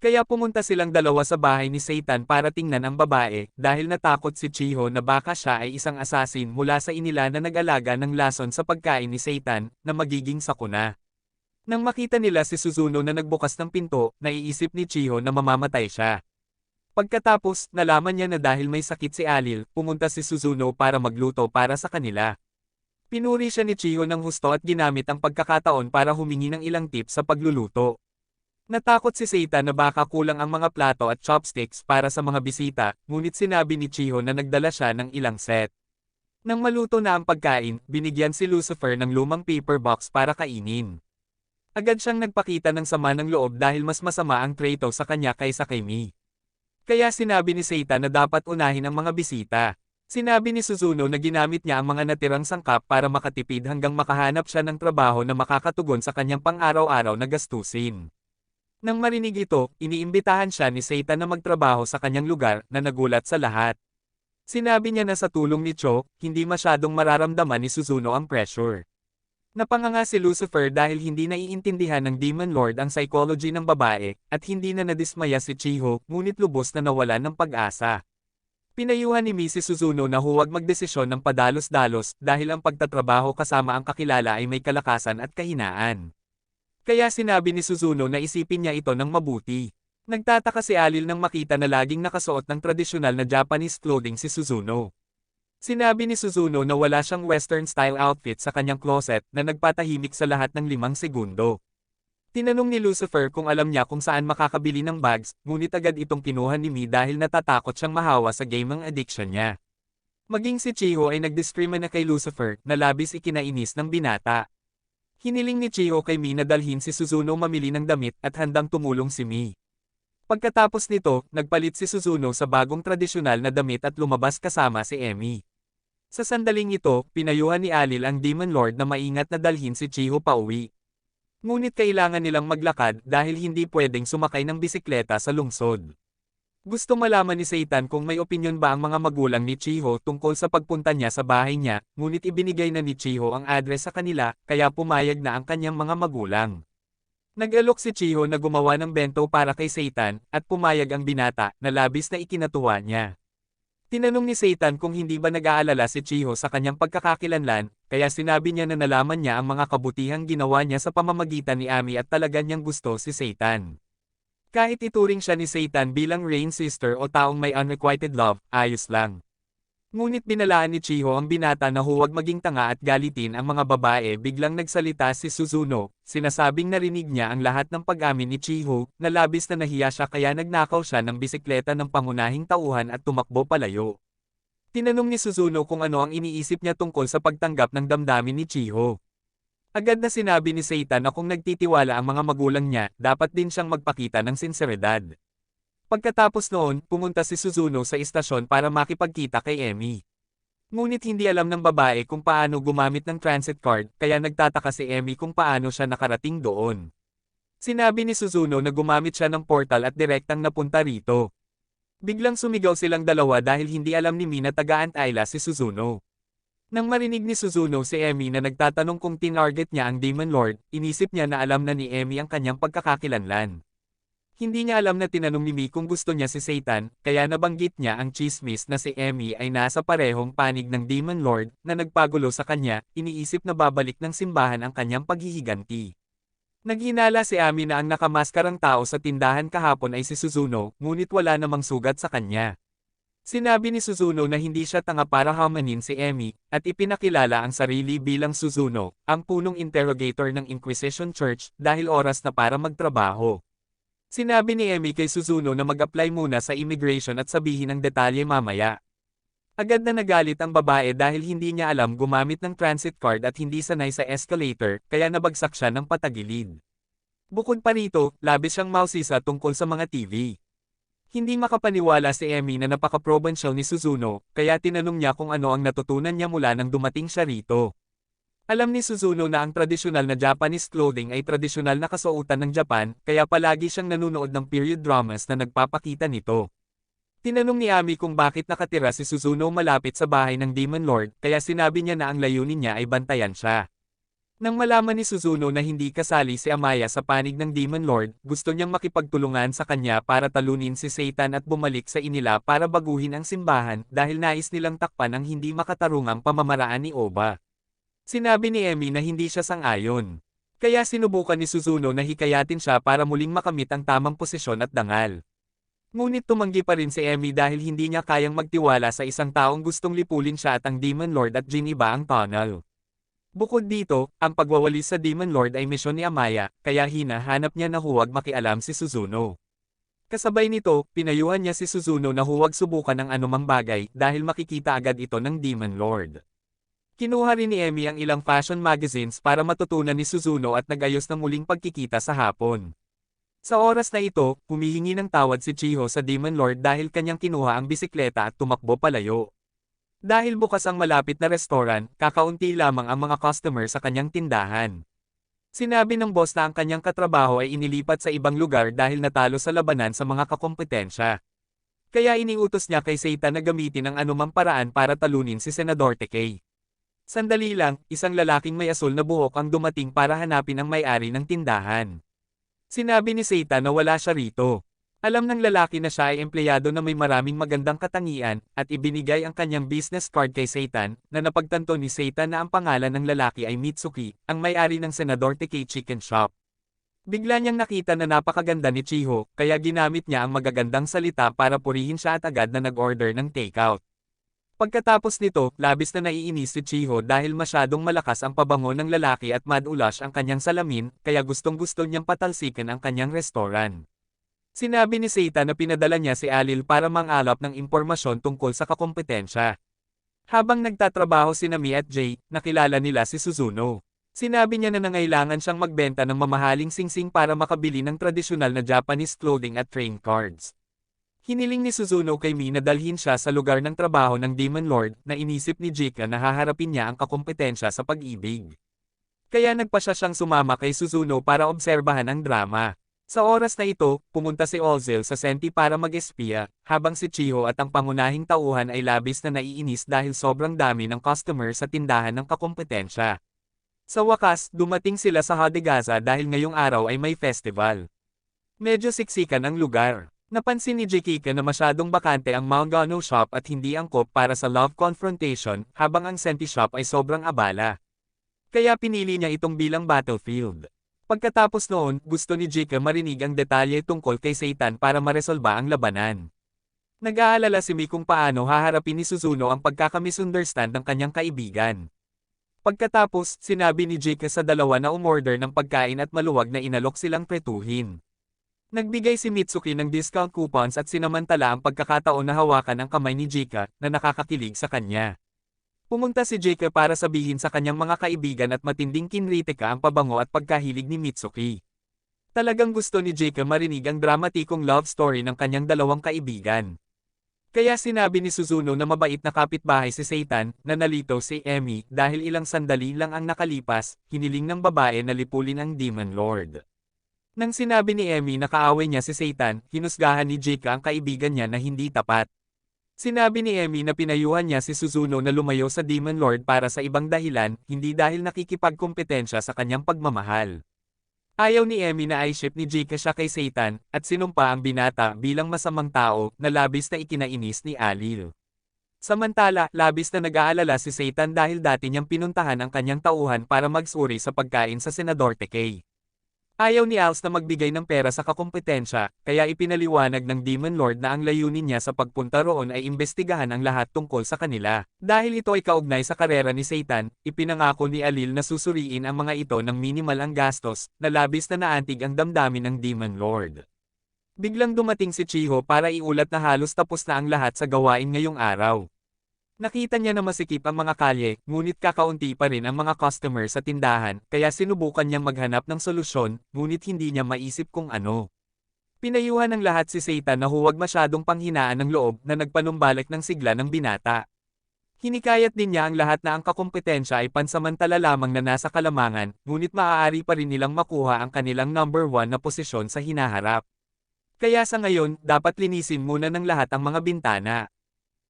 Kaya pumunta silang dalawa sa bahay ni Satan para tingnan ang babae, dahil natakot si Chiho na baka siya ay isang assassin mula sa inila na nag-alaga ng lason sa pagkain ni Satan, na magiging sakuna. Nang makita nila si Suzuno na nagbukas ng pinto, naiisip ni Chiho na mamamatay siya. Pagkatapos, nalaman niya na dahil may sakit si Alil, pumunta si Suzuno para magluto para sa kanila. Pinuri siya ni Chiho ng husto at ginamit ang pagkakataon para humingi ng ilang tips sa pagluluto. Natakot si Satan na baka kulang ang mga plato at chopsticks para sa mga bisita, ngunit sinabi ni Chiho na nagdala siya ng ilang set. Nang maluto na ang pagkain, binigyan si Lucifer ng lumang paper box para kainin. Agad siyang nagpakita ng sama ng loob dahil mas masama ang trato sa kanya kaysa kay Mi. Kaya sinabi ni Satan na dapat unahin ang mga bisita. Sinabi ni Suzuno na ginamit niya ang mga natirang sangkap para makatipid hanggang makahanap siya ng trabaho na makakatugon sa kanyang pang-araw-araw na gastusin. Nang marinig ito, iniimbitahan siya ni Satan na magtrabaho sa kanyang lugar, na nagulat sa lahat. Sinabi niya na sa tulong ni Cho, hindi masyadong mararamdaman ni Suzuno ang pressure. Napanganga si Lucifer dahil hindi naiintindihan ng Demon Lord ang psychology ng babae, at hindi na nadismaya si Chiho, ngunit lubos na nawalan ng pag-asa. Pinayuhan ni Mrs. Suzuno na huwag magdesisyon ng padalos-dalos dahil ang pagtatrabaho kasama ang kakilala ay may kalakasan at kahinaan. Kaya sinabi ni Suzuno na isipin niya ito ng mabuti. Nagtataka si Alil nang makita na laging nakasuot ng tradisyonal na Japanese clothing si Suzuno. Sinabi ni Suzuno na wala siyang western-style outfit sa kanyang closet na nagpatahimik sa lahat ng 5 segundo. Tinanong ni Lucifer kung alam niya kung saan makakabili ng bags, ngunit agad itong kinuha ni Mi dahil natatakot siyang mahawa sa gaming addiction niya. Maging si Chiho ay nagdiskrima na kay Lucifer, na labis ikinainis ng binata. Hiniling ni Chiho kay Mi na dalhin si Suzuno mamili ng damit at handang tumulong si Mi. Pagkatapos nito, nagpalit si Suzuno sa bagong tradisyonal na damit at lumabas kasama si Emmy. Sa sandaling ito, pinayuhan ni Alil ang Demon Lord na maingat na dalhin si Chiho pauwi. Ngunit kailangan nilang maglakad dahil hindi pwedeng sumakay ng bisikleta sa lungsod. Gusto malaman ni Satan kung may opinyon ba ang mga magulang ni Chiho tungkol sa pagpunta niya sa bahay niya, ngunit ibinigay na ni Chiho ang address sa kanila, kaya pumayag na ang kanyang mga magulang. Nag-alok si Chiho na gumawa ng bento para kay Satan, at pumayag ang binata, na labis na ikinatuwa niya. Tinanong ni Satan kung hindi ba nag-aalala si Chiho sa kanyang pagkakakilanlan, kaya sinabi niya na nalaman niya ang mga kabutihang ginawa niya sa pamamagitan ni Ami at talaga niyang gusto si Satan. Kahit ituring siya ni Satan bilang Rain sister o taong may unrequited love, ayos lang. Ngunit binalaan ni Chiho ang binata na huwag maging tanga at galitin ang mga babae. Biglang nagsalita si Suzuno, sinasabing narinig niya ang lahat ng pag-amin ni Chiho, na labis na nahiya siya kaya nagnakaw siya ng bisikleta ng pangunahing tauhan at tumakbo palayo. Tinanong ni Suzuno kung ano ang iniisip niya tungkol sa pagtanggap ng damdamin ni Chiho. Agad na sinabi ni Satan na kung nagtitiwala ang mga magulang niya, dapat din siyang magpakita ng sinseridad. Pagkatapos noon, pumunta si Suzuno sa istasyon para makipagkita kay Emmy. Ngunit hindi alam ng babae kung paano gumamit ng transit card, kaya nagtataka si Emmy kung paano siya nakarating doon. Sinabi ni Suzuno na gumamit siya ng portal at direktang napunta rito. Biglang sumigaw silang dalawa dahil hindi alam ni Mi na taga-Antayla si Suzuno. Nang marinig ni Suzuno si Emmy na nagtatanong kung tinarget niya ang Demon Lord, inisip niya na alam na ni Emmy ang kanyang pagkakakilanlan. Hindi niya alam na tinanong ni Mi kung gusto niya si Satan, kaya nabanggit niya ang chismis na si Emmy ay nasa parehong panig ng Demon Lord na nagpagulo sa kanya, iniisip na babalik ng simbahan ang kanyang paghihiganti. Naghinala si Ami na ang nakamaskarang tao sa tindahan kahapon ay si Suzuno, ngunit wala namang sugat sa kanya. Sinabi ni Suzuno na hindi siya tanga para hamanin si Emmy, at ipinakilala ang sarili bilang Suzuno, ang punong interrogator ng Inquisition Church, dahil oras na para magtrabaho. Sinabi ni Emmy kay Suzuno na mag-apply muna sa immigration at sabihin ang detalye mamaya. Agad na nagalit ang babae dahil hindi niya alam gumamit ng transit card at hindi sanay sa escalator, kaya nabagsak siya ng patagilid. Bukod pa rito, labis siyang mausisa tungkol sa mga TV. Hindi makapaniwala si Emmy na napaka-provincial ni Suzuno, kaya tinanong niya kung ano ang natutunan niya mula nang dumating siya rito. Alam ni Suzuno na ang tradisyonal na Japanese clothing ay tradisyonal na kasuotan ng Japan, kaya palagi siyang nanonood ng period dramas na nagpapakita nito. Tinanong ni Ami kung bakit nakatira si Suzuno malapit sa bahay ng Demon Lord, kaya sinabi niya na ang layunin niya ay bantayan siya. Nang malaman ni Suzuno na hindi kasali si Amaya sa panig ng Demon Lord, gusto niyang makipagtulungan sa kanya para talunin si Satan at bumalik sa inila para baguhin ang simbahan dahil nais nilang takpan ang hindi makatarungang pamamaraan ni Oba. Sinabi ni Emmy na hindi siya sang-ayon. Kaya sinubukan ni Suzuno na hikayatin siya para muling makamit ang tamang posisyon at dangal. Ngunit tumanggi pa rin si Emmy dahil hindi niya kayang magtiwala sa isang taong gustong lipulin siya at ang Demon Lord at giniba ang tunnel. Bukod dito, ang pagwawalis sa Demon Lord ay misyon ni Amaya, kaya hinahanap niya na huwag makialam si Suzuno. Kasabay nito, pinayuhan niya si Suzuno na huwag subukan ang anumang bagay dahil makikita agad ito ng Demon Lord. Kinuha rin ni Emmy ang ilang fashion magazines para matutunan ni Suzuno at nag-ayos ng muling pagkikita sa hapon. Sa oras na ito, humihingi ng tawad si Chiho sa Demon Lord dahil kanyang kinuha ang bisikleta at tumakbo palayo. Dahil bukas ang malapit na restaurant, kakaunti lamang ang mga customer sa kanyang tindahan. Sinabi ng boss na ang kanyang katrabaho ay inilipat sa ibang lugar dahil natalo sa labanan sa mga kakompetensya. Kaya iniutos niya kay Satan na gamitin ang anumang paraan para talunin si Senador Takei. Sandali lang, isang lalaking may asul na buhok ang dumating para hanapin ang may-ari ng tindahan. Sinabi ni Satan na wala siya rito. Alam ng lalaki na siya ay empleyado na may maraming magandang katangian, at ibinigay ang kanyang business card kay Satan, na napagtanto ni Satan na ang pangalan ng lalaki ay Mitsuki, ang may-ari ng Senador Takei Chicken Shop. Bigla niyang nakita na napakaganda ni Chiho, kaya ginamit niya ang magagandang salita para purihin siya at agad na nag-order ng takeout. Pagkatapos nito, labis na naiinis si Chiho dahil masyadong malakas ang pabango ng lalaki at mad-ulash ang kanyang salamin, kaya gustong-gusto niyang patalsikan ang kanyang restaurant. Sinabi ni Satan na pinadala niya si Alil para mangalap ng impormasyon tungkol sa kakompetensya. Habang nagtatrabaho si Nami at Jay, nakilala nila si Suzuno. Sinabi niya na nangailangan siyang magbenta ng mamahaling singsing para makabili ng tradisyonal na Japanese clothing at train cards. Hiniling ni Suzuno kay Mi na dalhin siya sa lugar ng trabaho ng Demon Lord na inisip ni Jika na haharapin niya ang kakompetensya sa pag-ibig. Kaya nagpasya siyang sumama kay Suzuno para obserbahan ang drama. Sa oras na ito, pumunta si Ozil sa Senti para mag-espiya, habang si Chiho at ang pangunahing tauhan ay labis na naiinis dahil sobrang dami ng customer sa tindahan ng kakompetensya. Sa wakas, dumating sila sa Hadegaza dahil ngayong araw ay may festival. Medyo siksikan ang lugar. Napansin ni Jikika na masyadong bakante ang Mount Gano shop at hindi angkop para sa love confrontation, habang ang Senti shop ay sobrang abala. Kaya pinili niya itong bilang battlefield. Pagkatapos noon, gusto ni Jika marinig ang detalye tungkol kay Satan para maresolba ang labanan. Nag-aalala si Mi kung paano haharapin ni Suzuno ang pagkakamisunderstand ng kanyang kaibigan. Pagkatapos, sinabi ni Jika sa dalawa na umorder ng pagkain at maluwag na inalok silang pretuhin. Nagbigay si Mitsuki ng discount coupons at sinamantala ang pagkakataon na hawakan ang kamay ni Jika na nakakakilig sa kanya. Pumunta si Jika para sabihin sa kanyang mga kaibigan at matinding kinritika ang pabango at pagkahilig ni Mitsuki. Talagang gusto ni Jika marinig ang dramatikong love story ng kanyang dalawang kaibigan. Kaya sinabi ni Suzuno na mabait na kapitbahay si Seitan, na nalito si Emmy dahil ilang sandali lang ang nakalipas, hiniling ng babae na lipulin ang Demon Lord. Nang sinabi ni Emmy na kaaway niya si Seitan, hinusgahan ni Jake ang kaibigan niya na hindi tapat. Sinabi ni Emmy na pinayuhan niya si Suzuno na lumayo sa Demon Lord para sa ibang dahilan, hindi dahil nakikipagkompetensya sa kanyang pagmamahal. Ayaw ni Emmy na i-ship ni Jake siya kay Seitan, at sinumpa ang binata bilang masamang tao, na labis na ikinainis ni Alil. Samantala, labis na nag-aalala si Seitan dahil dati niyang pinuntahan ang kanyang tauhan para magsuri sa pagkain sa Senador Tekay. Ayaw ni Als na magbigay ng pera sa kakumpetensya, kaya ipinaliwanag ng Demon Lord na ang layunin niya sa pagpunta roon ay imbestigahan ang lahat tungkol sa kanila. Dahil ito ay kaugnay sa karera ni Seitan, ipinangako ni Alil na susuriin ang mga ito ng minimal ang gastos, na labis na naantig ang damdamin ng Demon Lord. Biglang dumating si Chiho para iulat na halos tapos na ang lahat sa gawain ngayong araw. Nakita niya na masikip ang mga kalye, ngunit kakaunti pa rin ang mga customer sa tindahan, kaya sinubukan niyang maghanap ng solusyon, ngunit hindi niya maisip kung ano. Pinayuhan ng lahat si Seitan na huwag masyadong panghinaan ng loob na nagpanumbalik ng sigla ng binata. Hinikayat din niya ang lahat na ang kakumpetensya ay pansamantala lamang na nasa kalamangan, ngunit maaari pa rin nilang makuha ang kanilang number 1 na posisyon sa hinaharap. Kaya sa ngayon, dapat linisin muna ng lahat ang mga bintana.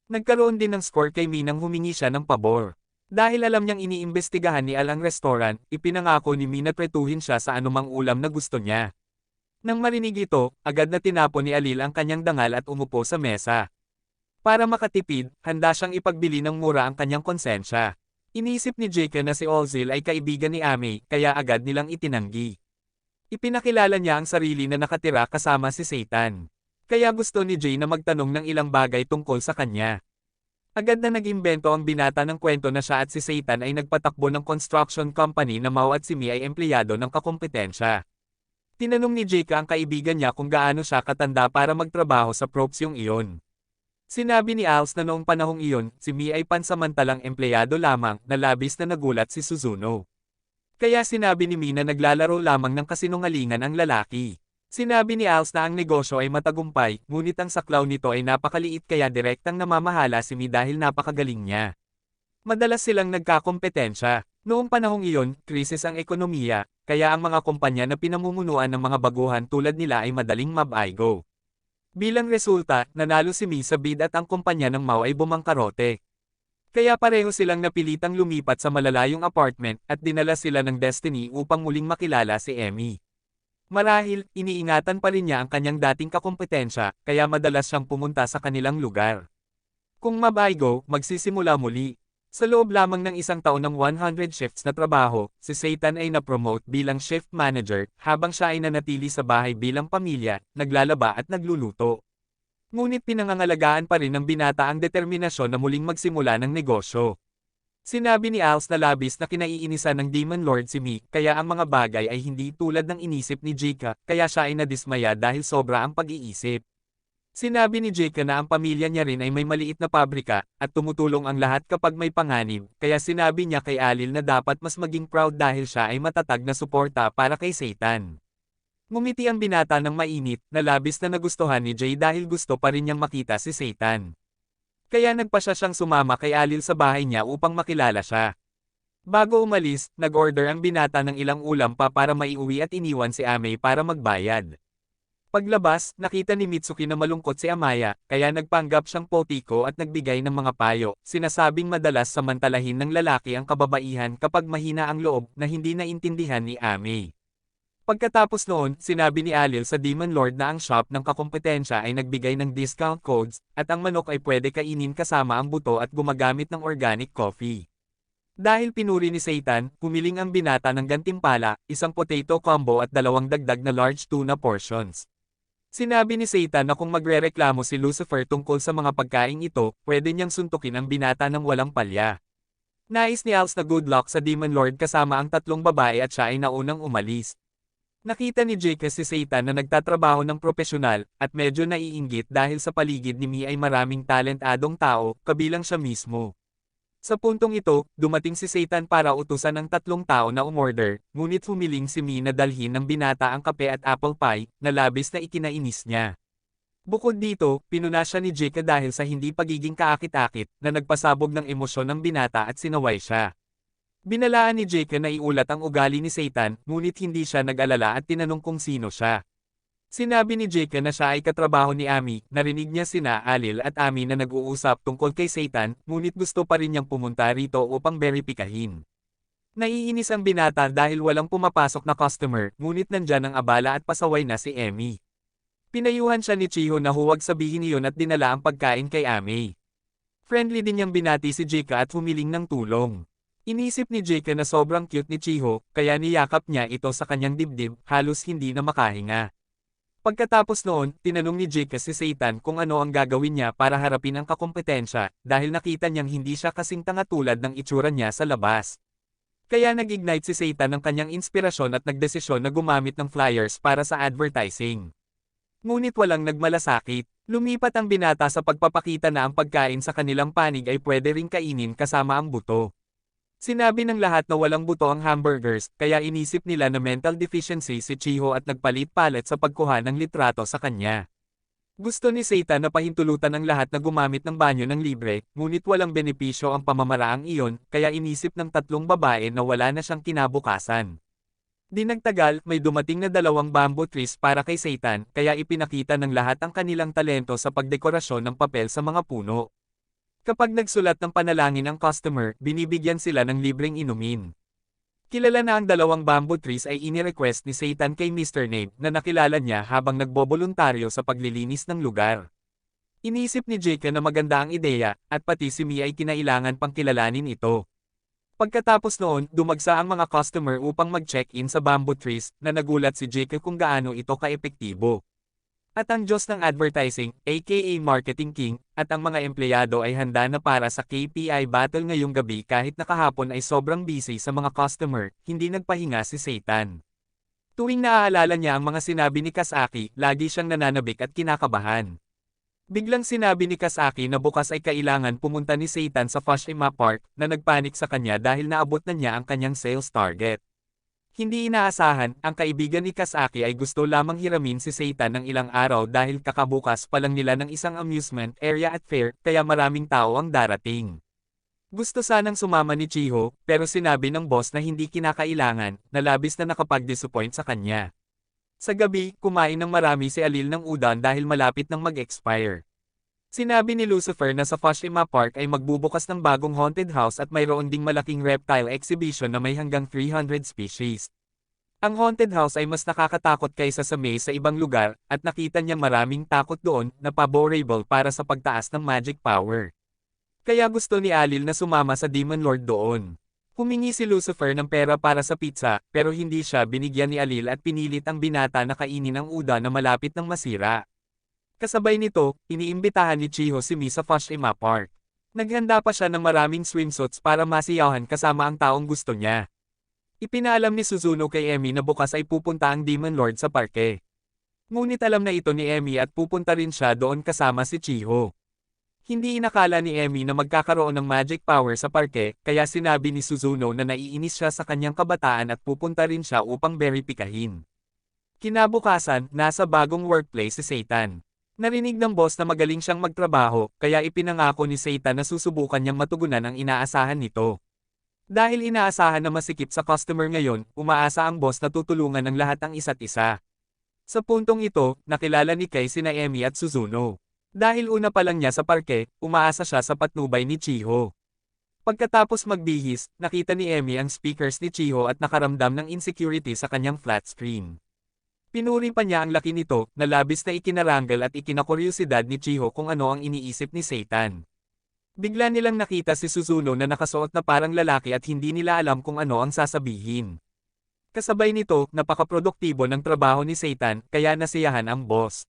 Nagkaroon din ng score kay Mi nang humingi siya ng pabor. Dahil alam niyang iniimbestigahan ni Al ang restaurant, ipinangako ni Mi na pretuhin siya sa anumang ulam na gusto niya. Nang marinig ito, agad na tinapon ni Alil ang kanyang dangal at umupo sa mesa. Para makatipid, handa siyang ipagbili ng mura ang kanyang konsensya. Inisip ni Jake na si Ozil ay kaibigan ni Ame, kaya agad nilang itinanggi. Ipinakilala niya ang sarili na nakatira kasama si Seitan. Kaya gusto ni Jay na magtanong ng ilang bagay tungkol sa kanya. Agad na nag-imbento ang binata ng kwento na siya at si Seitan ay nagpatakbo ng construction company na Mao at si Mi ay empleyado ng kakumpetensya. Tinanong ni Jake ang kaibigan niya kung gaano siya katanda para magtrabaho sa props yung iyon. Sinabi ni Als na noong panahong iyon, si Mi ay pansamantalang empleyado lamang, na labis na nagulat si Suzuno. Kaya sinabi ni Mi na naglalaro lamang ng kasinungalingan ang lalaki. Sinabi ni Als na ang negosyo ay matagumpay, ngunit ang saklaw nito ay napakaliit kaya direktang namamahala si Mi dahil napakagaling niya. Madalas silang nagkakompetensya. Noong panahong iyon, krisis ang ekonomiya, kaya ang mga kumpanya na pinamumunuan ng mga baguhan tulad nila ay madaling mabaigo. Bilang resulta, nanalo si Mi sa bid at ang kumpanya ng Mao ay bumangkarote. Kaya pareho silang napilitang lumipat sa malalayong apartment at dinala sila ng Destiny upang muling makilala si Emmy. Marahil, iniingatan pa rin niya ang kanyang dating kakumpetensya, kaya madalas siyang pumunta sa kanilang lugar. Kung mabaigo, magsisimula muli. Sa loob lamang ng isang taon ng 100 shifts na trabaho, si Seitan ay na-promote bilang shift manager, habang siya ay nanatili sa bahay bilang pamilya, naglalaba at nagluluto. Ngunit pinangangalagaan pa rin ng binata ang determinasyon na muling magsimula ng negosyo. Sinabi ni Als na labis na kinaiinisan ng Demon Lord si Mi, kaya ang mga bagay ay hindi tulad ng inisip ni Jake, kaya siya ay nadismaya dahil sobra ang pag-iisip. Sinabi ni Jake na ang pamilya niya rin ay may maliit na pabrika, at tumutulong ang lahat kapag may panganib, kaya sinabi niya kay Alil na dapat mas maging proud dahil siya ay matatag na suporta para kay Seitan. Ngumiti ang binata ng mainit, na labis na nagustuhan ni Jay dahil gusto pa rin niyang makita si Seitan. Kaya nagpasya siyang sumama kay Alil sa bahay niya upang makilala siya. Bago umalis, nag-order ang binata ng ilang ulam pa para maiuwi at iniwan si Ame para magbayad. Paglabas, nakita ni Mitsuki na malungkot si Amaya, kaya nagpanggap siyang potiko at nagbigay ng mga payo, sinasabing madalas samantalahin ng lalaki ang kababaihan kapag mahina ang loob na hindi naintindihan ni Ame. Pagkatapos noon, sinabi ni Alil sa Demon Lord na ang shop ng kakumpetensya ay nagbigay ng discount codes, at ang manok ay pwede kainin kasama ang buto at gumagamit ng organic coffee. Dahil pinuri ni Seitan, humiling ang binata ng gantimpala, isang potato combo at 2 dagdag na large tuna portions. Sinabi ni Seitan na kung magrereklamo si Lucifer tungkol sa mga pagkain ito, pwede niyang suntukin ang binata ng walang palya. Nais ni Als na good luck sa Demon Lord kasama ang 3 babae at siya ay naunang umalis. Nakita ni Jake si Seitan na nagtatrabaho ng propesyonal, at medyo naiinggit dahil sa paligid ni Mi ay maraming talentadong tao, kabilang siya mismo. Sa puntong ito, dumating si Seitan para utusan ang 3 tao na umorder, ngunit humiling si Mi na dalhin ng binata ang kape at apple pie, na labis na ikinainis niya. Bukod dito, pinuna siya ni Jake dahil sa hindi pagiging kaakit-akit na nagpasabog ng emosyon ng binata at sinaway siya. Binalaan ni Jake na iulat ang ugali ni Satan, ngunit hindi siya nag-alala at tinanong kung sino siya. Sinabi ni Jake na siya ay katrabaho ni Amy, narinig niya sina Alil at Amy na nag-uusap tungkol kay Satan, ngunit gusto pa rin niyang pumunta rito upang beripikahin. Naiinis ang binata dahil walang pumapasok na customer, ngunit nandyan ang abala at pasaway na si Amy. Pinayuhan siya ni Chiho na huwag sabihin iyon at dinala ang pagkain kay Amy. Friendly din niyang binati si Jake at humiling ng tulong. Inisip ni Jake na sobrang cute ni Chiho, kaya niyakap niya ito sa kanyang dibdib, halos hindi na makahinga. Pagkatapos noon, tinanong ni Jake si Satan kung ano ang gagawin niya para harapin ang kakumpetensya, dahil nakita niyang hindi siya kasing tanga tulad ng itsura niya sa labas. Kaya nag-ignite si Satan ng kanyang inspirasyon at nagdesisyon na gumamit ng flyers para sa advertising. Ngunit walang nagmalasakit. Lumipat ang binata sa pagpapakita na ang pagkain sa kanilang panig ay pwede ring kainin kasama ang buto. Sinabi ng lahat na walang buto ang hamburgers, kaya inisip nila na mental deficiency si Chiho at nagpalit-palit sa pagkuha ng litrato sa kanya. Gusto ni Satan na pahintulutan ang lahat na gumamit ng banyo ng libre, ngunit walang benepisyo ang pamamaraang iyon, kaya inisip ng tatlong babae na wala na siyang kinabukasan. Di nagtagal, may dumating na 2 bamboo trees para kay Satan, kaya ipinakita ng lahat ang kanilang talento sa pagdekorasyon ng papel sa mga puno. Kapag nagsulat ng panalangin ang customer, binibigyan sila ng libreng inumin. Kilala na ang 2 bamboo trees ay inirequest ni Satan kay Mr. Nate na nakilala niya habang nagboboluntaryo sa paglilinis ng lugar. Inisip ni Jake na maganda ang ideya, at pati si Mia ay kinailangan pang kilalanin ito. Pagkatapos noon, dumagsa ang mga customer upang mag-check-in sa bamboo trees, na nagulat si Jake kung gaano ito kaepektibo. At ang Diyos ng advertising, aka Marketing King, at ang mga empleyado ay handa na para sa KPI battle ngayong gabi kahit nakahapon ay sobrang busy sa mga customer, hindi nagpahinga si Satan. Tuwing naaalala niya ang mga sinabi ni Kasaki, lagi siyang nananabik at kinakabahan. Biglang sinabi ni Kasaki na bukas ay kailangan pumunta ni Satan sa Fushima Park, na nagpanik sa kanya dahil naabot na niya ang kanyang sales target. Hindi inaasahan, ang kaibigan ni Kasaki ay gusto lamang hiramin si Satan ng ilang araw dahil kakabukas pa lang nila ng isang amusement area at fair, kaya maraming tao ang darating. Gusto sanang sumama ni Chiho, pero sinabi ng boss na hindi kinakailangan, na labis na nakapag-disappoint sa kanya. Sa gabi, kumain ng marami si Alil ng udon dahil malapit nang mag-expire. Sinabi ni Lucifer na sa Fushima Park ay magbubukas ng bagong haunted house at mayroon ding malaking reptile exhibition na may hanggang 300 species. Ang haunted house ay mas nakakatakot kaysa sa maze sa ibang lugar, at nakita niya maraming takot doon na favorable para sa pagtaas ng magic power. Kaya gusto ni Alil na sumama sa Demon Lord doon. Humingi si Lucifer ng pera para sa pizza, pero hindi siya binigyan ni Alil at pinilit ang binata na kainin ang udon na malapit ng masira. Kasabay nito, iniimbitahan ni Chiho si Mi sa Fushima Park. Naghanda pa siya ng maraming swimsuits para masiyahan kasama ang taong gusto niya. Ipinaalam ni Suzuno kay Emi na bukas ay pupunta ang Demon Lord sa parke. Ngunit alam na ito ni Emi at pupunta rin siya doon kasama si Chiho. Hindi inakala ni Emi na magkakaroon ng magic power sa parke, kaya sinabi ni Suzuno na naiinis siya sa kanyang kabataan at pupunta rin siya upang beripikahin. Kinabukasan, nasa bagong workplace si Satan. Narinig ng boss na magaling siyang magtrabaho, kaya ipinangako ni Satan na susubukan niyang matugunan ang inaasahan nito. Dahil inaasahan na masikip sa customer ngayon, umaasa ang boss na tutulungan ng lahat ang isa't isa. Sa puntong ito, nakilala ni Kay sina Emi at Suzuno. Dahil una pa lang niya sa parke, umaasa siya sa patnubay ni Chiho. Pagkatapos magbihis, nakita ni Emi ang speakers ni Chiho at nakaramdam ng insecurity sa kanyang flat screen. Pinuri pa niya ang laki nito, na labis na ikinarangal at ikinakuryosidad ni Chiho kung ano ang iniisip ni Satan. Bigla nilang nakita si Suzuno na nakasuot na parang lalaki at hindi nila alam kung ano ang sasabihin. Kasabay nito, napakaproduktibo ng trabaho ni Satan, kaya nasiyahan ang boss.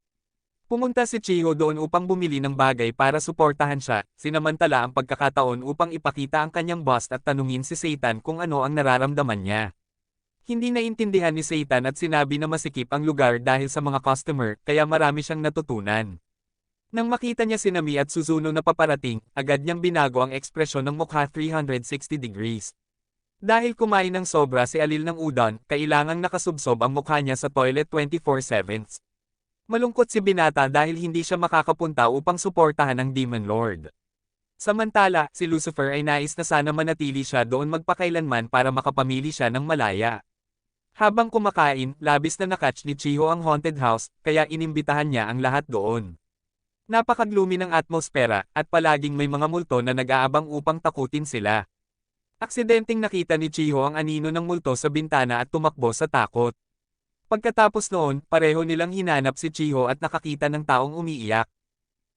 Pumunta si Chiho doon upang bumili ng bagay para suportahan siya, sinamantala ang pagkakataon upang ipakita ang kanyang boss at tanungin si Satan kung ano ang nararamdaman niya. Hindi naintindihan ni Satan at sinabi na masikip ang lugar dahil sa mga customer, kaya marami siyang natutunan. Nang makita niya si Nami at Suzuno na paparating, agad niyang binago ang ekspresyon ng mukha 360 degrees. Dahil kumain ng sobra si Alil ng udon, kailangang nakasubsob ang mukha niya sa toilet 24/7. Malungkot si Binata dahil hindi siya makakapunta upang suportahan ang Demon Lord. Samantala, si Lucifer ay nais na sana manatili siya doon magpakailanman para makapamili siya ng malaya. Habang kumakain, labis na nakatch ni Chiho ang haunted house, kaya inimbitahan niya ang lahat doon. Napakagloomy ng atmosfera, at palaging may mga multo na nag-aabang upang takutin sila. Aksidenteng nakita ni Chiho ang anino ng multo sa bintana at tumakbo sa takot. Pagkatapos noon, pareho nilang hinanap si Chiho at nakakita ng taong umiiyak.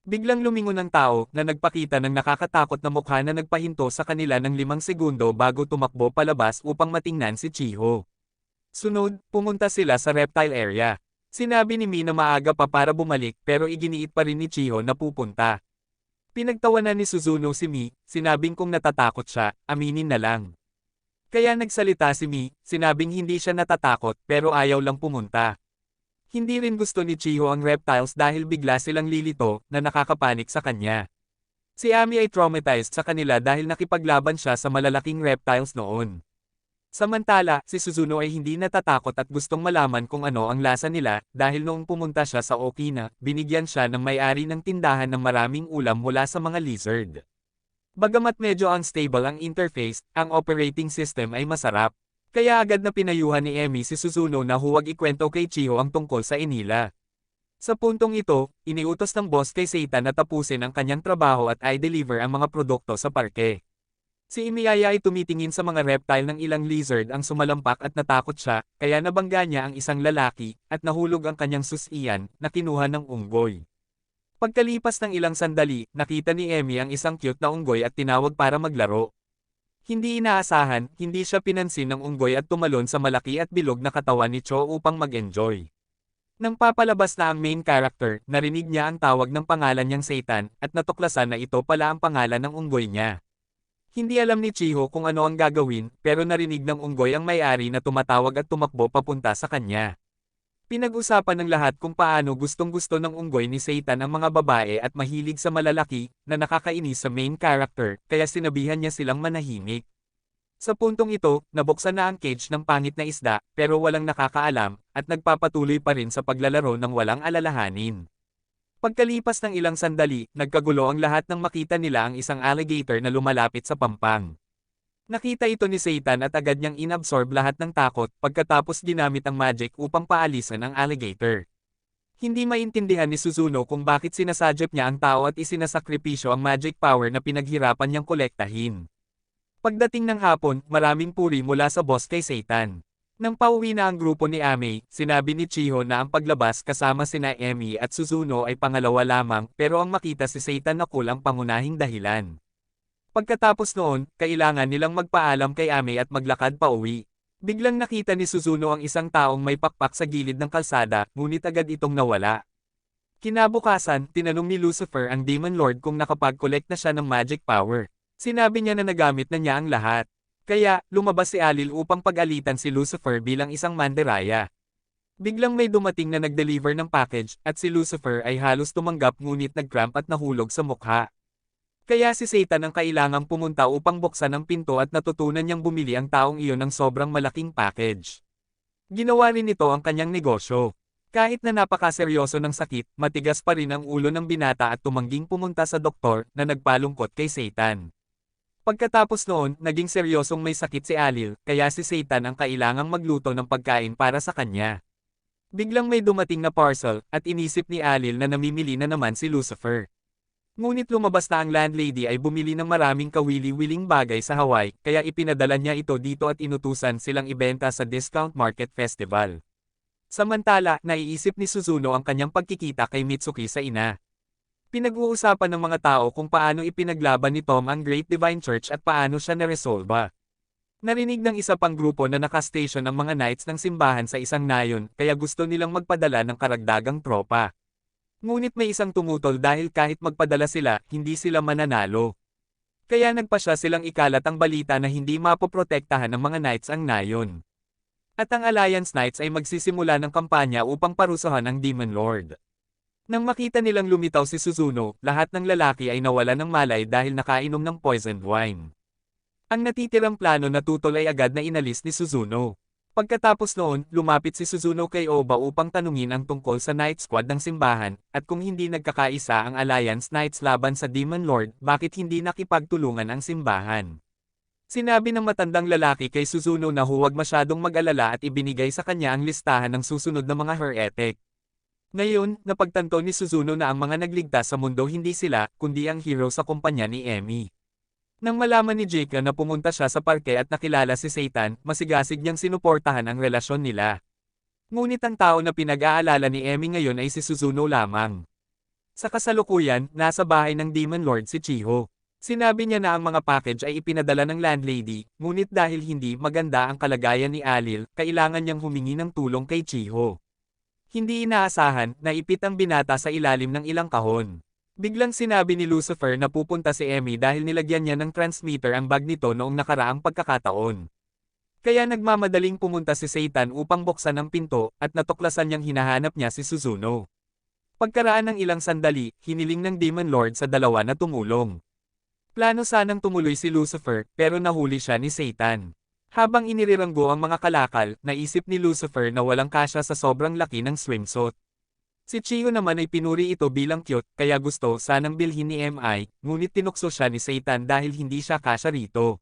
Biglang lumingon ang tao na nagpakita ng nakakatakot na mukha na nagpahinto sa kanila ng 5 segundo bago tumakbo palabas upang matingnan si Chiho. Sunod, pumunta sila sa reptile area. Sinabi ni Mi na maaga pa para bumalik pero iginiit pa rin ni Chiho na pupunta. Pinagtawanan ni Suzuno si Mi, sinabing kung natatakot siya, aminin na lang. Kaya nagsalita si Mi, sinabing hindi siya natatakot pero ayaw lang pumunta. Hindi rin gusto ni Chiho ang reptiles dahil bigla silang lilito na nakakapanik sa kanya. Si Ami ay traumatized sa kanila dahil nakipaglaban siya sa malalaking reptiles noon. Samantala, si Suzuno ay hindi natatakot at gustong malaman kung ano ang lasa nila dahil noong pumunta siya sa Okina, binigyan siya ng may-ari ng tindahan ng maraming ulam mula sa mga lizard. Bagamat medyo unstable ang interface, ang operating system ay masarap. Kaya agad na pinayuhan ni Emi si Suzuno na huwag ikwento kay Chiho ang tungkol sa Enila. Sa puntong ito, iniutos ng boss kay Seitan na tapusin ang kanyang trabaho at i-deliver ang mga produkto sa parke. Si Imiyaya ay tumitingin sa mga reptile ng ilang lizard ang sumalampak at natakot siya, kaya nabangga niya ang isang lalaki, at nahulog ang kanyang susian, na kinuha ng unggoy. Pagkalipas ng ilang sandali, nakita ni Emi ang isang cute na unggoy at tinawag para maglaro. Hindi inaasahan, hindi siya pinansin ng unggoy at tumalon sa malaki at bilog na katawan ni Cho upang mag-enjoy. Nang papalabas na ang main character, narinig niya ang tawag ng pangalan niyang Seitan, at natuklasan na ito pala ang pangalan ng unggoy niya. Hindi alam ni Chiho kung ano ang gagawin, pero narinig ng unggoy ang may-ari na tumatawag at tumakbo papunta sa kanya. Pinag-usapan ng lahat kung paano gustong-gusto ng unggoy ni Seitan ang mga babae at mahilig sa malalaki, na nakakainis sa main character, kaya sinabihan niya silang manahimik. Sa puntong ito, nabuksan na ang cage ng pangit na isda, pero walang nakakaalam, at nagpapatuloy pa rin sa paglalaro ng walang alalahanin. Pagkalipas ng ilang sandali, nagkagulo ang lahat nang makita nila ang isang alligator na lumalapit sa pampang. Nakita ito ni Seitan at agad niyang inabsorb lahat ng takot pagkatapos ginamit ang magic upang paalisan ang alligator. Hindi maintindihan ni Suzuno kung bakit sinasadya niya ang tao at isinasakripisyo ang magic power na pinaghirapan niyang kolektahin. Pagdating ng hapon, maraming puri mula sa boss kay Seitan. Nang pauwi na ang grupo ni Ame, sinabi ni Chiho na ang paglabas kasama sina Emi at Suzuno ay pangalawa lamang pero ang makita si Seitan na cool ang pangunahing dahilan. Pagkatapos noon, kailangan nilang magpaalam kay Ame at maglakad pauwi. Biglang nakita ni Suzuno ang isang taong may pakpak sa gilid ng kalsada, ngunit agad itong nawala. Kinabukasan, tinanong ni Lucifer ang Demon Lord kung nakapag-collect na siya ng magic power. Sinabi niya na nagamit na niya ang lahat. Kaya, lumabas si Alil upang pag-alitan si Lucifer bilang isang mandiraya. Biglang may dumating na nag-deliver ng package, at si Lucifer ay halos tumanggap ngunit nag-cramp at nahulog sa mukha. Kaya si Seitan ang kailangang pumunta upang buksan ang pinto at natutunan niyang bumili ang taong iyon ng sobrang malaking package. Ginawa rin nito ang kanyang negosyo. Kahit na napakaseryoso ng sakit, matigas pa rin ang ulo ng binata at tumangging pumunta sa doktor na nagpalungkot kay Seitan. Pagkatapos noon, naging seryosong may sakit si Alil, kaya si Seitan ang kailangang magluto ng pagkain para sa kanya. Biglang may dumating na parcel, at inisip ni Alil na namimili na naman si Lucifer. Ngunit lumabas na ang landlady ay bumili ng maraming kawili-wiling bagay sa Hawaii, kaya ipinadala niya ito dito at inutusan silang ibenta sa Discount Market Festival. Samantala, naiisip ni Suzuno ang kanyang pagkikita kay Mitsuki sa ina. Pinag-uusapan ng mga tao kung paano ipinaglaban ni Tom ang Great Divine Church at paano siya naresolba. Narinig ng isa pang grupo na nakastation ang mga knights ng simbahan sa isang nayon, kaya gusto nilang magpadala ng karagdagang tropa. Ngunit may isang tumutol dahil kahit magpadala sila, hindi sila mananalo. Kaya nagpasya silang ikalat ang balita na hindi mapoprotektahan ng mga knights ang nayon. At ang Alliance Knights ay magsisimula ng kampanya upang parusahan ang Demon Lord. Nang makita nilang lumitaw si Suzuno, lahat ng lalaki ay nawala ng malay dahil nakainom ng poisoned wine. Ang natitirang plano na tutol ay agad na inalis ni Suzuno. Pagkatapos noon, lumapit si Suzuno kay Oba upang tanungin ang tungkol sa Night Squad ng simbahan, at kung hindi nagkakaisa ang Alliance Knights laban sa Demon Lord, bakit hindi nakipagtulungan ang simbahan. Sinabi ng matandang lalaki kay Suzuno na huwag masyadong mag-alala at ibinigay sa kanya ang listahan ng susunod na mga heretic. Ngayon, napagtanto ni Suzuno na ang mga nagligtas sa mundo hindi sila, kundi ang hero sa kumpanya ni Emmy. Nang malaman ni Jake na pumunta siya sa parke at nakilala si Satan, masigasig niyang sinuportahan ang relasyon nila. Ngunit ang tao na pinag-aalala ni Emmy ngayon ay si Suzuno lamang. Sa kasalukuyan, nasa bahay ng Demon Lord si Chiho. Sinabi niya na ang mga package ay ipinadala ng landlady, ngunit dahil hindi maganda ang kalagayan ni Alil, kailangan niyang humingi ng tulong kay Chiho. Hindi inaasahan, naipit ang binata sa ilalim ng ilang kahon. Biglang sinabi ni Lucifer na pupunta si Emmy dahil nilagyan niya ng transmitter ang bag nito noong nakaraang pagkakataon. Kaya nagmamadaling pumunta si Satan upang buksan ang pinto, at natuklasan niyang hinahanap niya si Suzuno. Pagkaraan ng ilang sandali, hiniling ng Demon Lord sa dalawa na tumulong. Plano sanang tumuloy si Lucifer, pero nahuli siya ni Satan. Habang iniriranggo ang mga kalakal, naisip ni Lucifer na walang kasya sa sobrang laki ng swimsuit. Si Chiho naman ay pinuri ito bilang cute, kaya gusto sanang bilhin ni MI, ngunit tinukso siya ni Satan dahil hindi siya kasya rito.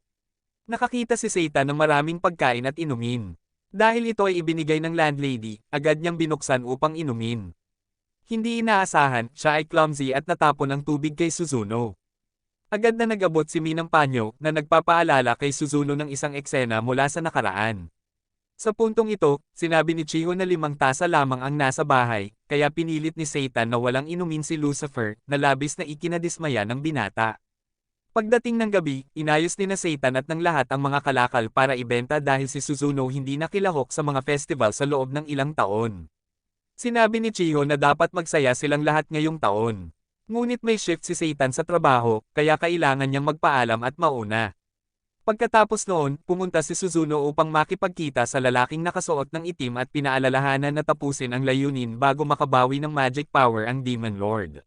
Nakakita si Satan ng maraming pagkain at inumin. Dahil ito ay ibinigay ng landlady, agad niyang binuksan upang inumin. Hindi inaasahan, siya ay clumsy at natapon ang tubig kay Suzuno. Agad na nag-abot si Minang Panyo na nagpapaalala kay Suzuno ng isang eksena mula sa nakaraan. Sa puntong ito, sinabi ni Chiho na 5 tasa lamang ang nasa bahay, kaya pinilit ni Satan na walang inumin si Lucifer, na labis na ikinadismaya ng binata. Pagdating ng gabi, inayos ni na Satan at ng lahat ang mga kalakal para ibenta dahil si Suzuno hindi nakilahok sa mga festival sa loob ng ilang taon. Sinabi ni Chiho na dapat magsaya silang lahat ngayong taon. Ngunit may shift si Satan sa trabaho, kaya kailangan niyang magpaalam at mauna. Pagkatapos noon, pumunta si Suzuno upang makipagkita sa lalaking nakasuot ng itim at pinaalalahanan na tapusin ang layunin bago makabawi ng magic power ang Demon Lord.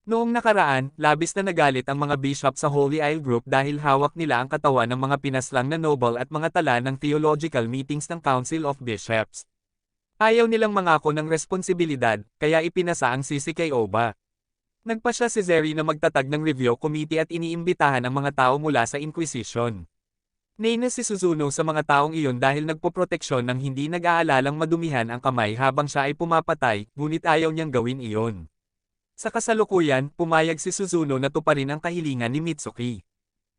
Noong nakaraan, labis na nagalit ang mga bishop sa Holy Isle Group dahil hawak nila ang katawan ng mga pinaslang na noble at mga tala ng theological meetings ng Council of Bishops. Ayaw nilang mangako ng responsibilidad, kaya ipinasa ang sisi kay Oba. Nagpasya si Zeri na magtatag ng review committee at iniimbitahan ang mga tao mula sa Inquisition. Nainis si Suzuno sa mga taong iyon dahil nagpoproteksyon ng hindi nag-aalalang madumihan ang kamay habang siya ay pumapatay, ngunit ayaw niyang gawin iyon. Sa kasalukuyan, pumayag si Suzuno na tuparin ang kahilingan ni Mitsuki.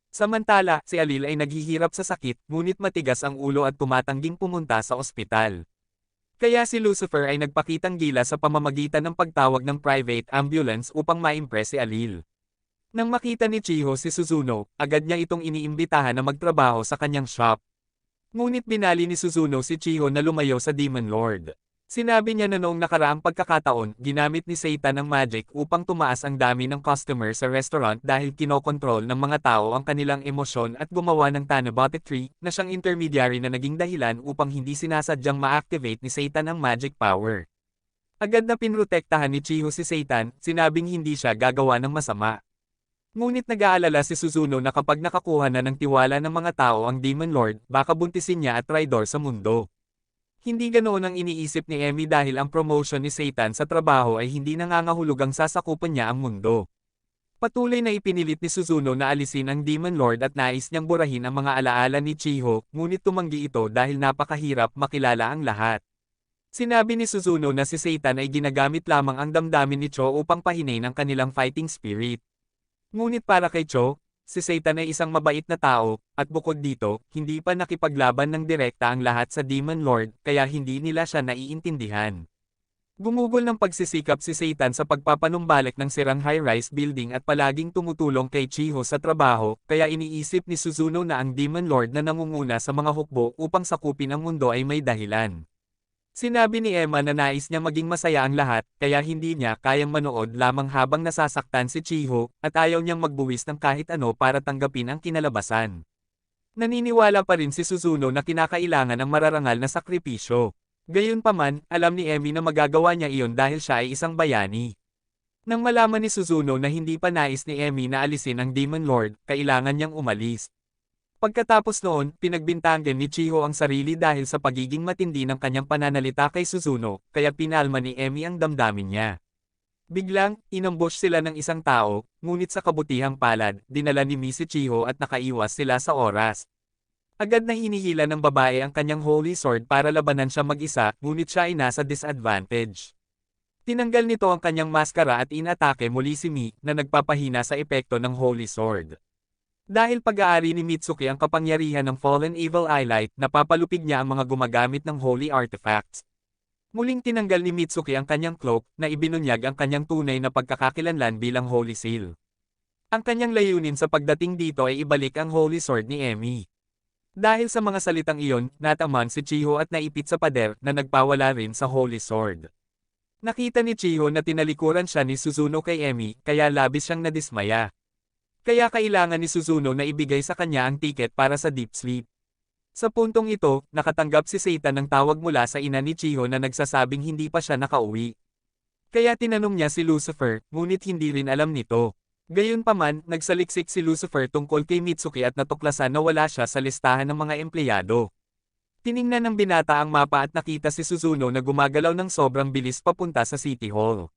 Samantala, si Alil ay naghihirap sa sakit, ngunit matigas ang ulo at tumatangging pumunta sa ospital. Kaya si Lucifer ay nagpakitang gila sa pamamagitan ng pagtawag ng private ambulance upang ma-impress si Alil. Nang makita ni Chiho si Suzuno, agad niya itong iniimbitahan na magtrabaho sa kanyang shop. Ngunit binali ni Suzuno si Chiho na lumayo sa Demon Lord. Sinabi niya na noong nakaraang pagkakataon, ginamit ni Satan ang magic upang tumaas ang dami ng customer sa restaurant dahil kinokontrol ng mga tao ang kanilang emosyon at gumawa ng Tanabata Tree, na siyang intermediary na naging dahilan upang hindi sinasadyang ma-activate ni Satan ang magic power. Agad na pinrotektahan ni Chiho si Satan, sinabing hindi siya gagawa ng masama. Ngunit nag-aalala si Suzuno na kapag nakakuha na ng tiwala ng mga tao ang Demon Lord, baka buntisin niya at traidor sa mundo. Hindi ganoon ang iniisip ni Emmy dahil ang promotion ni Satan sa trabaho ay hindi nangangahulugang sasakupan niya ang mundo. Patuloy na ipinilit ni Suzuno na alisin ang Demon Lord at nais niyang burahin ang mga alaala ni Chiho, ngunit tumanggi ito dahil napakahirap makilala ang lahat. Sinabi ni Suzuno na si Satan ay ginagamit lamang ang damdamin ni Cho upang pahinain ang kanilang fighting spirit. Ngunit para kay Cho, si Satan ay isang mabait na tao, at bukod dito, hindi pa nakipaglaban ng direkta ang lahat sa Demon Lord, kaya hindi nila siya naiintindihan. Gumugol ng pagsisikap si Satan sa pagpapanumbalik ng sirang high-rise building at palaging tumutulong kay Chiho sa trabaho, kaya iniisip ni Suzuno na ang Demon Lord na nangunguna sa mga hukbo upang sakupin ang mundo ay may dahilan. Sinabi ni Emma na nais niya maging masaya ang lahat, kaya hindi niya kayang manood lamang habang nasasaktan si Chiho, at ayaw niyang magbuwis ng kahit ano para tanggapin ang kinalabasan. Naniniwala pa rin si Suzuno na kinakailangan ng mararangal na sakripisyo. Gayunpaman, alam ni Emmy na magagawa niya iyon dahil siya ay isang bayani. Nang malaman ni Suzuno na hindi pa nais ni Emmy na alisin ang Demon Lord, kailangan niyang umalis. Pagkatapos noon, pinagbintangan ni Chiho ang sarili dahil sa pagiging matindi ng kanyang pananalita kay Suzuno, kaya pinalma ni Emi ang damdamin niya. Biglang, inambush sila ng isang tao, ngunit sa kabutihang palad, dinala ni Miss Chiho at nakaiwas sila sa oras. Agad na hinihila ng babae ang kanyang Holy Sword para labanan siya mag-isa, ngunit siya ay nasa disadvantage. Tinanggal nito ang kanyang maskara at inatake muli si Mi, na nagpapahina sa epekto ng Holy Sword. Dahil pag-aari ni Mitsuki ang kapangyarihan ng Fallen Evil Eyelight, napapalupig niya ang mga gumagamit ng Holy Artifacts. Muling tinanggal ni Mitsuki ang kanyang cloak, na ibinunyag ang kanyang tunay na pagkakakilanlan bilang Holy Seal. Ang kanyang layunin sa pagdating dito ay ibalik ang Holy Sword ni Emi. Dahil sa mga salitang iyon, nataman si Chiho at naipit sa pader na nagpawala rin sa Holy Sword. Nakita ni Chiho na tinalikuran siya ni Suzuno kay Emi, kaya labis siyang nadismaya. Kaya kailangan ni Suzuno na ibigay sa kanya ang tiket para sa deep sleep. Sa puntong ito, nakatanggap si Seitan ng tawag mula sa ina ni Chiho na nagsasabing hindi pa siya nakauwi. Kaya tinanong niya si Lucifer, ngunit hindi rin alam nito. Gayunpaman, nagsaliksik si Lucifer tungkol kay Mitsuki at natuklasan na wala siya sa listahan ng mga empleyado. Tiningnan ng binata ang mapa at nakita si Suzuno na gumagalaw ng sobrang bilis papunta sa City Hall.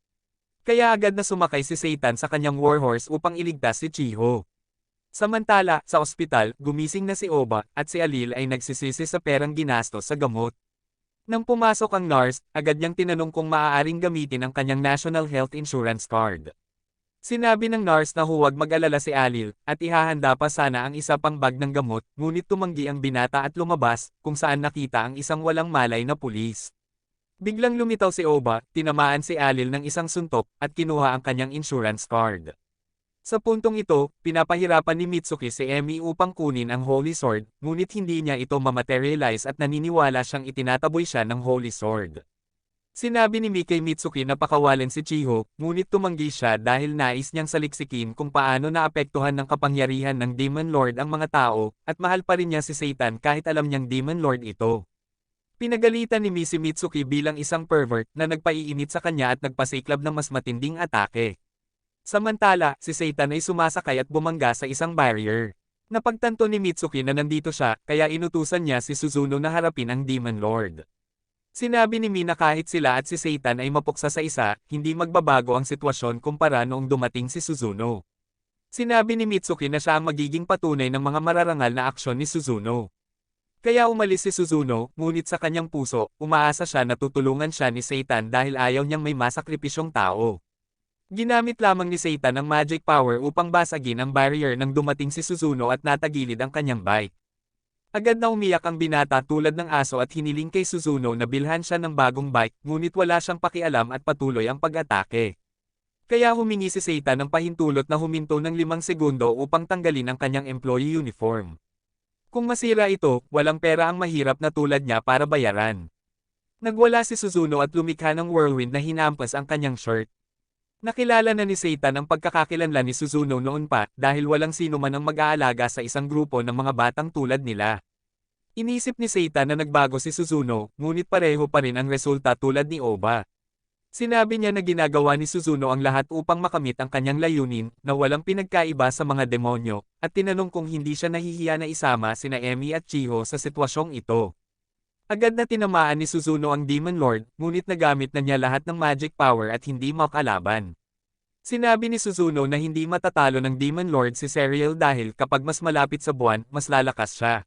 Kaya agad na sumakay si Seitan sa kanyang warhorse upang iligtas si Chiho. Samantala, sa ospital, gumising na si Oba, at si Alil ay nagsisisi sa perang ginastos sa gamot. Nang pumasok ang nurse, agad niyang tinanong kung maaaring gamitin ang kanyang National Health Insurance Card. Sinabi ng nurse na huwag mag-alala si Alil, at ihahanda pa sana ang isa pang bag ng gamot, ngunit tumanggi ang binata at lumabas, kung saan nakita ang isang walang malay na pulis. Biglang lumitaw si Oba, tinamaan si Alil ng isang suntok, at kinuha ang kanyang insurance card. Sa puntong ito, pinapahirapan ni Mitsuki si Emi upang kunin ang Holy Sword, ngunit hindi niya ito mamaterialize at naniniwala siyang itinataboy siya ng Holy Sword. Sinabi ni Mi kay Mitsuki na pakawalan si Chiho, ngunit tumanggi siya dahil nais niyang saliksikin kung paano naapektuhan ng kapangyarihan ng Demon Lord ang mga tao, at mahal pa rin niya si Seitan kahit alam niyang Demon Lord ito. Pinagalitan ni Mi si Mitsuki bilang isang pervert na nagpaiinit sa kanya at nagpasiklab ng mas matinding atake. Samantala, si Seitan ay sumasakay at bumangga sa isang barrier. Napagtanto ni Mitsuki na nandito siya, kaya inutusan niya si Suzuno na harapin ang Demon Lord. Sinabi ni Mi na kahit sila at si Seitan ay mapuksa sa isa, hindi magbabago ang sitwasyon kumpara noong dumating si Suzuno. Sinabi ni Mitsuki na siya ang magiging patunay ng mga mararangal na aksyon ni Suzuno. Kaya umalis si Suzuno, ngunit sa kanyang puso, umaasa siya na tutulungan siya ni Seitan dahil ayaw niyang may masakripisyong tao. Ginamit lamang ni Seitan ang magic power upang basagin ang barrier nang dumating si Suzuno at natagilid ang kanyang bike. Agad na umiyak ang binata tulad ng aso at hiniling kay Suzuno na bilhan siya ng bagong bike, ngunit wala siyang pakialam at patuloy ang pag-atake. Kaya humingi si Seitan ng pahintulot na huminto ng 5 segundo upang tanggalin ang kanyang employee uniform. Kung masira ito, walang pera ang mahirap na tulad niya para bayaran. Nagwala si Suzuno at lumikha ng whirlwind na hinampas ang kanyang shirt. Nakilala na ni Seitan ang pagkakakilanlan ni Suzuno noon pa, dahil walang sino man ang mag-aalaga sa isang grupo ng mga batang tulad nila. Inisip ni Seitan na nagbago si Suzuno, ngunit pareho pa rin ang resulta tulad ni Oba. Sinabi niya na ginagawa ni Suzuno ang lahat upang makamit ang kanyang layunin, na walang pinagkaiba sa mga demonyo, at tinanong kung hindi siya nahihiya na isama sina Emi at Chiho sa sitwasyong ito. Agad na tinamaan ni Suzuno ang Demon Lord, ngunit nagamit na niya lahat ng magic power at hindi makalaban. Sinabi ni Suzuno na hindi matatalo ng Demon Lord si Serial dahil kapag mas malapit sa buwan, mas lalakas siya.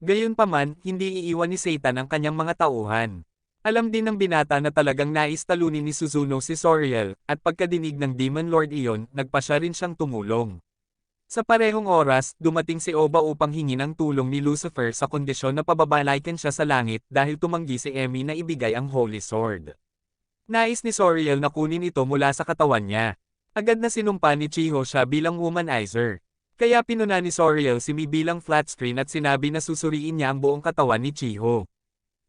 Gayunpaman, hindi iiwan ni Seitan ang kanyang mga tauhan. Alam din ng binata na talagang nais talunin ni Suzuno si Soriel, at pagkadinig ng Demon Lord iyon, nagpa siya rin siyang tumulong. Sa parehong oras, dumating si Oba upang hingin ang tulong ni Lucifer sa kondisyon na pababalaikan siya sa langit dahil tumanggi si Emi na ibigay ang Holy Sword. Nais ni Soriel na kunin ito mula sa katawan niya. Agad na sinumpa ni Chiho siya bilang womanizer. Kaya pinuna ni Soriel si Mi bilang flat screen at sinabi na susuriin niya ang buong katawan ni Chiho.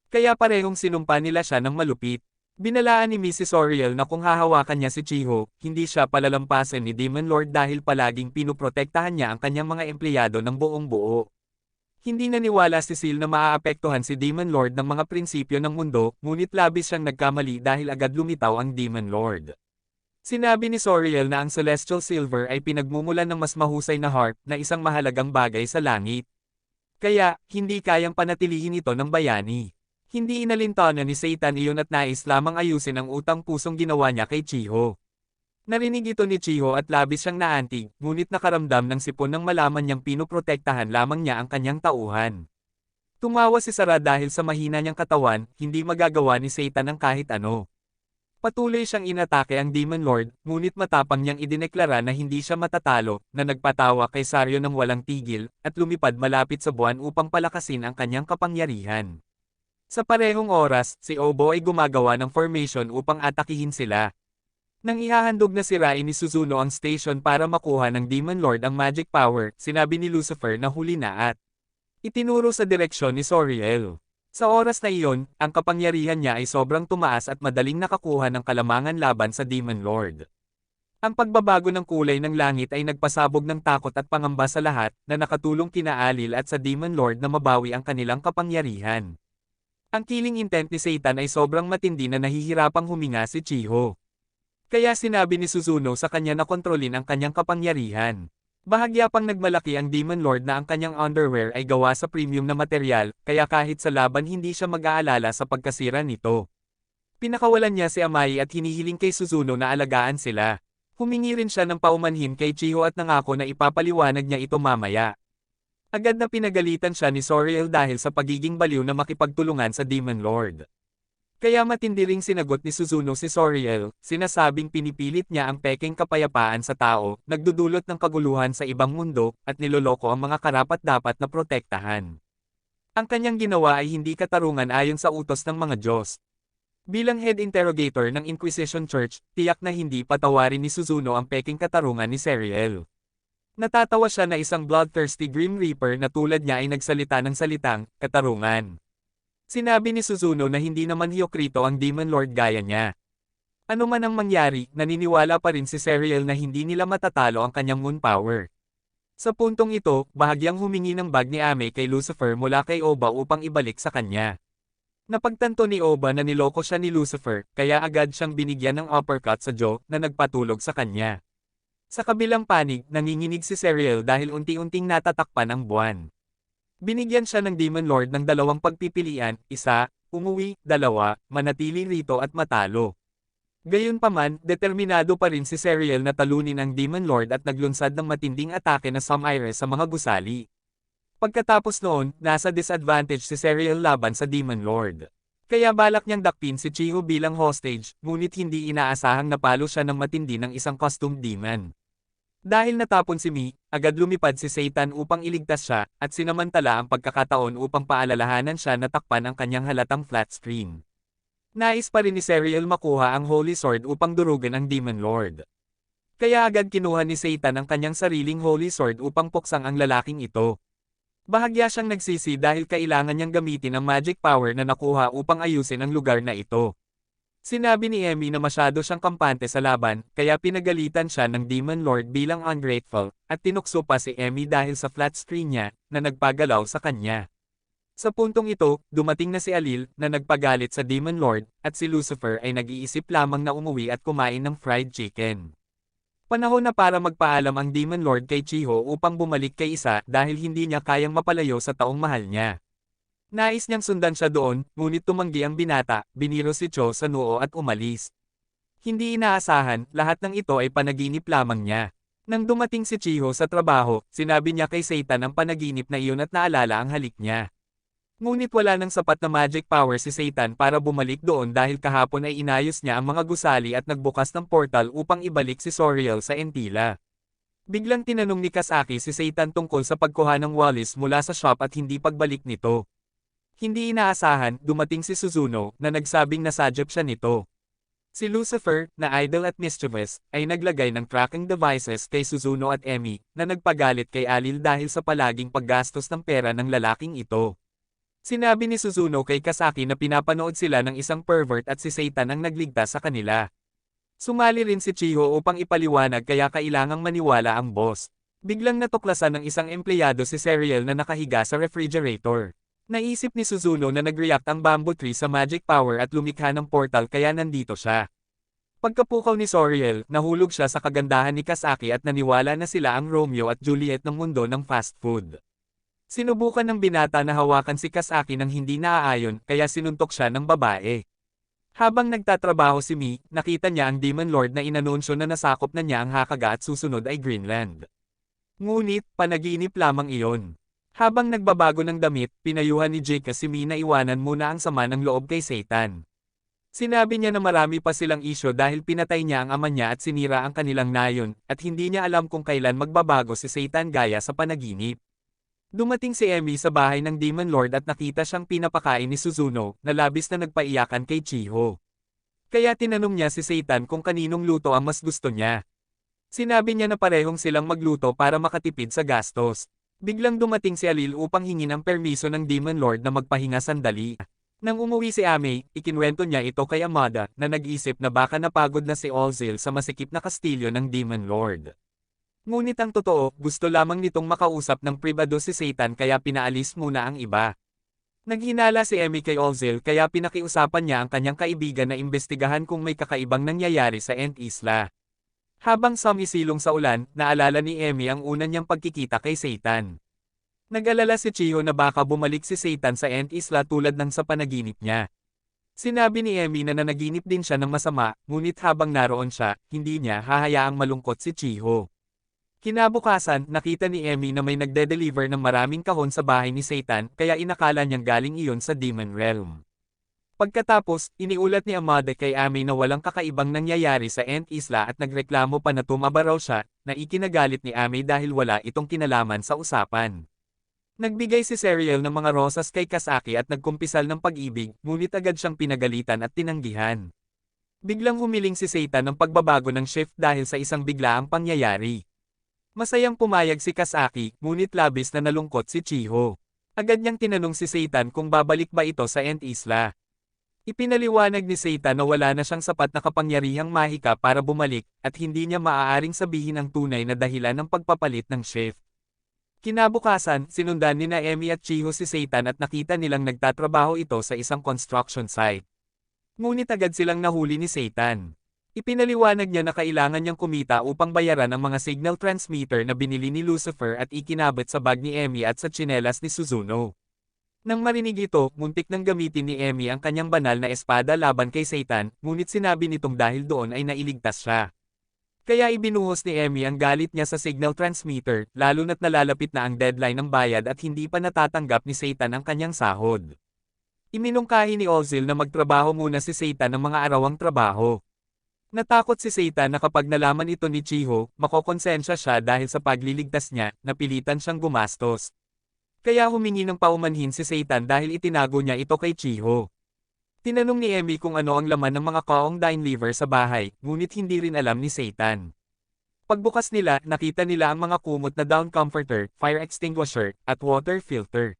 Kaya parehong sinumpa nila siya ng malupit. Binalaan ni Mrs. Soriel na kung hahawakan niya si Chiho, hindi siya palalampasin ni Demon Lord dahil palaging pinuprotektahan niya ang kanyang mga empleyado ng buong buo. Hindi naniwala si Seal na maaapektuhan si Demon Lord ng mga prinsipyo ng mundo, ngunit labis siyang nagkamali dahil agad lumitaw ang Demon Lord. Sinabi ni Soriel na ang Celestial Silver ay pinagmumulan ng mas mahusay na harp na isang mahalagang bagay sa langit. Kaya, hindi kayang panatilihin ito ng bayani. Hindi inalintanan ni Satan iyon at nais lamang ayusin ang utang-pusong ginawa niya kay Chiho. Narinig ito ni Chiho at labis siyang naantig, ngunit nakaramdam ng sipon nang malaman niyang pinoprotektahan lamang niya ang kanyang tauhan. Tumawa si Sarah dahil sa mahina niyang katawan, hindi magagawa ni Satan ang kahit ano. Patuloy siyang inatake ang Demon Lord, ngunit matapang niyang idineklara na hindi siya matatalo, na nagpatawa kay Saryo ng walang tigil, at lumipad malapit sa buwan upang palakasin ang kanyang kapangyarihan. Sa parehong oras, si Obo ay gumagawa ng formation upang atakihin sila. Nang ihahandog na sirain ni Suzuno ang station para makuha ng Demon Lord ang magic power, sinabi ni Lucifer na huli na at itinuro sa direksyon ni Soriel. Sa oras na iyon, ang kapangyarihan niya ay sobrang tumaas at madaling nakakuha ng kalamangan laban sa Demon Lord. Ang pagbabago ng kulay ng langit ay nagpasabog ng takot at pangamba sa lahat, na nakatulong kina Alil at sa Demon Lord na mabawi ang kanilang kapangyarihan. Ang killing intent ni Satan ay sobrang matindi na nahihirapang huminga si Chiho. Kaya sinabi ni Suzuno sa kanya na kontrolin ang kanyang kapangyarihan. Bahagya pang nagmalaki ang Demon Lord na ang kanyang underwear ay gawa sa premium na material, kaya kahit sa laban hindi siya mag-aalala sa pagkasira nito. Pinakawalan niya si Amai at hinihiling kay Suzuno na alagaan sila. Humingi rin siya ng paumanhin kay Chiho at nangako na ipapaliwanag niya ito mamaya. Agad na pinagalitan siya ni Soriel dahil sa pagiging baliw na makipagtulungan sa Demon Lord. Kaya matindi ring sinagot ni Suzuno si Soriel, sinasabing pinipilit niya ang pekeng kapayapaan sa tao, nagdudulot ng kaguluhan sa ibang mundo, at niloloko ang mga karapat-dapat na protektahan. Ang kanyang ginawa ay hindi katarungan ayon sa utos ng mga Diyos. Bilang head interrogator ng Inquisition Church, tiyak na hindi patawarin ni Suzuno ang pekeng katarungan ni Soriel. Natatawa siya na isang bloodthirsty Grim Reaper na tulad niya ay nagsalita ng salitang, katarungan. Sinabi ni Suzuno na hindi naman Hyokrito ang Demon Lord gaya niya. Ano man ang mangyari, naniniwala pa rin si Soriel na hindi nila matatalo ang kanyang moon power. Sa puntong ito, bahagyang humingi ng bag ni Ame kay Lucifer mula kay Oba upang ibalik sa kanya. Napagtanto ni Oba na niloko siya ni Lucifer, kaya agad siyang binigyan ng uppercut sa jaw na nagpatulog sa kanya. Sa kabilang panig, nanginginig si Soriel dahil unti-unting natatakpan ang buwan. Binigyan siya ng Demon Lord ng dalawang pagpipilian, isa, umuwi, dalawa, manatili rito at matalo. Gayunpaman, determinado pa rin si Soriel na talunin ang Demon Lord at naglunsad ng matinding atake na Samaire sa mga gusali. Pagkatapos noon, nasa disadvantage si Soriel laban sa Demon Lord. Kaya balak niyang dakpin si Chiho bilang hostage, ngunit hindi inaasahang napalo siya ng matindi ng isang costumed demon. Dahil natapon si Mi, agad lumipad si Satan upang iligtas siya, at sinamantala ang pagkakataon upang paalalahanan siya na takpan ang kanyang halatang flat screen. Nais pa rin ni Soriel makuha ang Holy Sword upang durugan ang Demon Lord. Kaya agad kinuha ni Satan ang kanyang sariling Holy Sword upang puksang ang lalaking ito. Bahagya siyang nagsisi dahil kailangan niyang gamitin ang magic power na nakuha upang ayusin ang lugar na ito. Sinabi ni Emmy na masyado siyang kampante sa laban, kaya pinagalitan siya ng Demon Lord bilang ungrateful, at tinukso pa si Emmy dahil sa flat screen niya, na nagpagalaw sa kanya. Sa puntong ito, dumating na si Alil, na nagpagalit sa Demon Lord, at si Lucifer ay nag-iisip lamang na umuwi at kumain ng fried chicken. Panahon na para magpaalam ang Demon Lord kay Chiho upang bumalik kay Isa dahil hindi niya kayang mapalayo sa taong mahal niya. Nais niyang sundan siya doon, ngunit tumanggi ang binata, biniro si Cho sa noo at umalis. Hindi inaasahan, lahat ng ito ay panaginip lamang niya. Nang dumating si Chiho sa trabaho, sinabi niya kay Satan ang panaginip na iyon at naalala ang halik niya. Ngunit wala nang sapat na magic power si Satan para bumalik doon dahil kahapon ay inayos niya ang mga gusali at nagbukas ng portal upang ibalik si Soriel sa Entila. Biglang tinanong ni Kasaki si Satan tungkol sa pagkuha ng Wallace mula sa shop at hindi pagbalik nito. Hindi inaasahan, dumating si Suzuno, na nagsabing nasadyap siya nito. Si Lucifer, na idle at mischievous, ay naglagay ng tracking devices kay Suzuno at Emmy, na nagpagalit kay Alil dahil sa palaging paggastos ng pera ng lalaking ito. Sinabi ni Suzuno kay Kasaki na pinapanood sila ng isang pervert at si Satan ang nagligtas sa kanila. Sumali rin si Chiho upang ipaliwanag kaya kailangang maniwala ang boss. Biglang natuklasan ng isang empleyado si Soriel na nakahiga sa refrigerator. Naisip ni Suzuno na nag-react ang bamboo tree sa magic power at lumikha ng portal kaya nandito siya. Pagkapukaw ni Soriel, nahulog siya sa kagandahan ni Kasaki at naniwala na sila ang Romeo at Juliet ng mundo ng fast food. Sinubukan ng binata na hawakan si Kasaki nang hindi naaayon kaya sinuntok siya ng babae. Habang nagtatrabaho si Mi, nakita niya ang Demon Lord na inanunsyo na nasakop na niya ang Hakaga at susunod ay Greenland. Ngunit, panaginip lamang iyon. Habang nagbabago ng damit, pinayuhan ni Jake si Mi na iwanan muna ang sama ng loob kay Satan. Sinabi niya na marami pa silang isyo dahil pinatay niya ang ama niya at sinira ang kanilang nayon, at hindi niya alam kung kailan magbabago si Satan gaya sa panaginip. Dumating si Emmy sa bahay ng Demon Lord at nakita siyang pinapakain ni Suzuno, na labis na nagpaiyakan kay Chiho. Kaya tinanong niya si Satan kung kaninong luto ang mas gusto niya. Sinabi niya na parehong silang magluto para makatipid sa gastos. Biglang dumating si Alil upang hingin ang permiso ng Demon Lord na magpahinga sandali. Nang umuwi si Ame, ikinwento niya ito kay Amada, na nag-isip na baka napagod na si Olzil sa masikip na kastilyo ng Demon Lord. Ngunit ang totoo, gusto lamang nitong makausap ng pribado si Satan kaya pinaalis muna ang iba. Naghinala si Amy kay Olzil kaya pinakiusapan niya ang kanyang kaibigan na imbestigahan kung may kakaibang nangyayari sa Ent Isla. Habang sumisilong sa ulan, naalala ni Amy ang una niyang pagkikita kay Satan. Nag-alala si Chiho na baka bumalik si Satan sa Ent Isla tulad ng sa panaginip niya. Sinabi ni Amy na nanaginip din siya ng masama, ngunit habang naroon siya, hindi niya hahayaang malungkot si Chiho. Kinabukasan, nakita ni Amy na may nagde-deliver ng maraming kahon sa bahay ni Satan kaya inakala niyang galing iyon sa Demon Realm. Pagkatapos, iniulat ni Amade kay Amy na walang kakaibang nangyayari sa Ent Isla at nagreklamo pa na tumaba raw siya, na ikinagalit ni Amy dahil wala itong kinalaman sa usapan. Nagbigay si Serial ng mga rosas kay Kasaki at nagkumpisal ng pag-ibig, ngunit agad siyang pinagalitan at tinanggihan. Biglang humiling si Satan ng pagbabago ng shift dahil sa isang biglaang pangyayari. Masayang pumayag si Kasaki, ngunit labis na nalungkot si Chiho. Agad niyang tinanong si Satan kung babalik ba ito sa Ent Isla. Ipinaliwanag ni Satan na wala na siyang sapat na kapangyarihang mahika para bumalik, at hindi niya maaaring sabihin ang tunay na dahilan ng pagpapalit ng shift. Kinabukasan, sinundan ni Amy at Chiho si Satan at nakita nilang nagtatrabaho ito sa isang construction site. Ngunit agad silang nahuli ni Satan. Ipinaliwanag niya na kailangan niyang kumita upang bayaran ang mga signal transmitter na binili ni Lucifer at ikinabit sa bag ni Amy at sa tsinelas ni Suzuno. Nang marinig ito, muntik nang gamitin ni Amy ang kanyang banal na espada laban kay Satan, ngunit sinabi nitong dahil doon ay nailigtas siya. Kaya ibinuhos ni Amy ang galit niya sa signal transmitter, lalo na't nalalapit na ang deadline ng bayad at hindi pa natatanggap ni Satan ang kanyang sahod. Iminungkahi ni Olzil na magtrabaho muna si Satan ng mga arawang trabaho. Natakot si Satan na kapag nalaman ito ni Chiho, makokonsensya siya dahil sa pagliligtas niya, napilitan siyang gumastos. Kaya humingi ng paumanhin si Satan dahil itinago niya ito kay Chiho. Tinanong ni Amy kung ano ang laman ng mga kaong dine liver sa bahay, ngunit hindi rin alam ni Satan. Pagbukas nila, nakita nila ang mga kumot na down comforter, fire extinguisher, at water filter.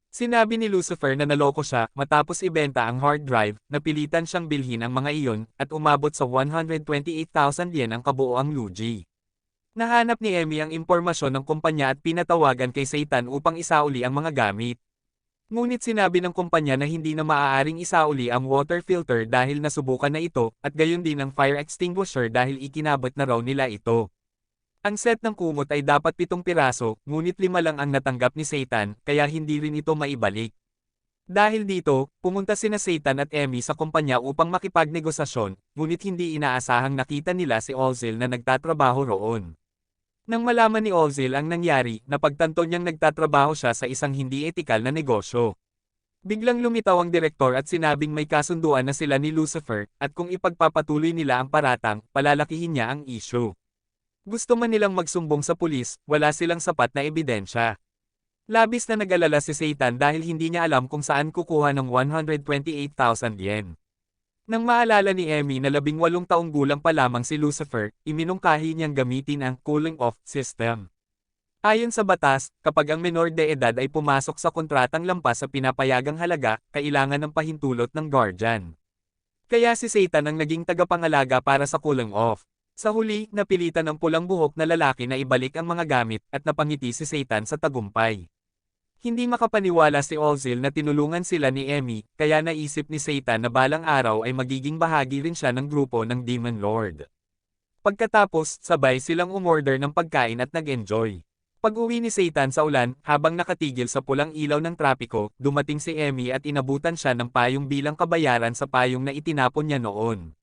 Sinabi ni Lucifer na naloko siya matapos ibenta ang hard drive, napilitan siyang bilhin ang mga iyon, at umabot sa 128,000 yen ang kabuoang lugi. Nahanap ni Amy ang impormasyon ng kumpanya at pinatawagan kay Satan upang isauli ang mga gamit. Ngunit sinabi ng kumpanya na hindi na maaaring isauli ang water filter dahil nasubukan na ito, at gayon din ang fire extinguisher dahil ikinabot na raw nila ito. Ang set ng kumot ay dapat 7 piraso, ngunit 5 lang ang natanggap ni Satan, kaya hindi rin ito maibalik. Dahil dito, pumunta sina Satan at Amy sa kumpanya upang makipagnegosasyon, ngunit hindi inaasahang nakita nila si Olzil na nagtatrabaho roon. Nang malaman ni Olzil ang nangyari, napagtanto niyang nagtatrabaho siya sa isang hindi etikal na negosyo. Biglang lumitaw ang direktor at sinabing may kasunduan na sila ni Lucifer, at kung ipagpapatuloy nila ang paratang, palalakihin niya ang issue. Gusto man nilang magsumbong sa pulis, wala silang sapat na ebidensya. Labis na nag-alala si Satan dahil hindi niya alam kung saan kukuha ng 128,000 yen. Nang maalala ni Amy na 18 taong gulang pa lamang si Lucifer, iminungkahi niyang gamitin ang cooling-off system. Ayon sa batas, kapag ang menor de edad ay pumasok sa kontratang lampas sa pinapayagang halaga, kailangan ng pahintulot ng guardian. Kaya si Satan ang naging tagapangalaga para sa cooling-off. Sa huli, napilitan ng pulang buhok na lalaki na ibalik ang mga gamit at napangiti si Satan sa tagumpay. Hindi makapaniwala si Olzil na tinulungan sila ni Amy, kaya naisip ni Satan na balang araw ay magiging bahagi rin siya ng grupo ng Demon Lord. Pagkatapos, sabay silang umorder ng pagkain at nag-enjoy. Pag-uwi ni Satan sa ulan, habang nakatigil sa pulang ilaw ng trapiko, dumating si Emmy at inabutan siya ng payong bilang kabayaran sa payong na itinapon niya noon.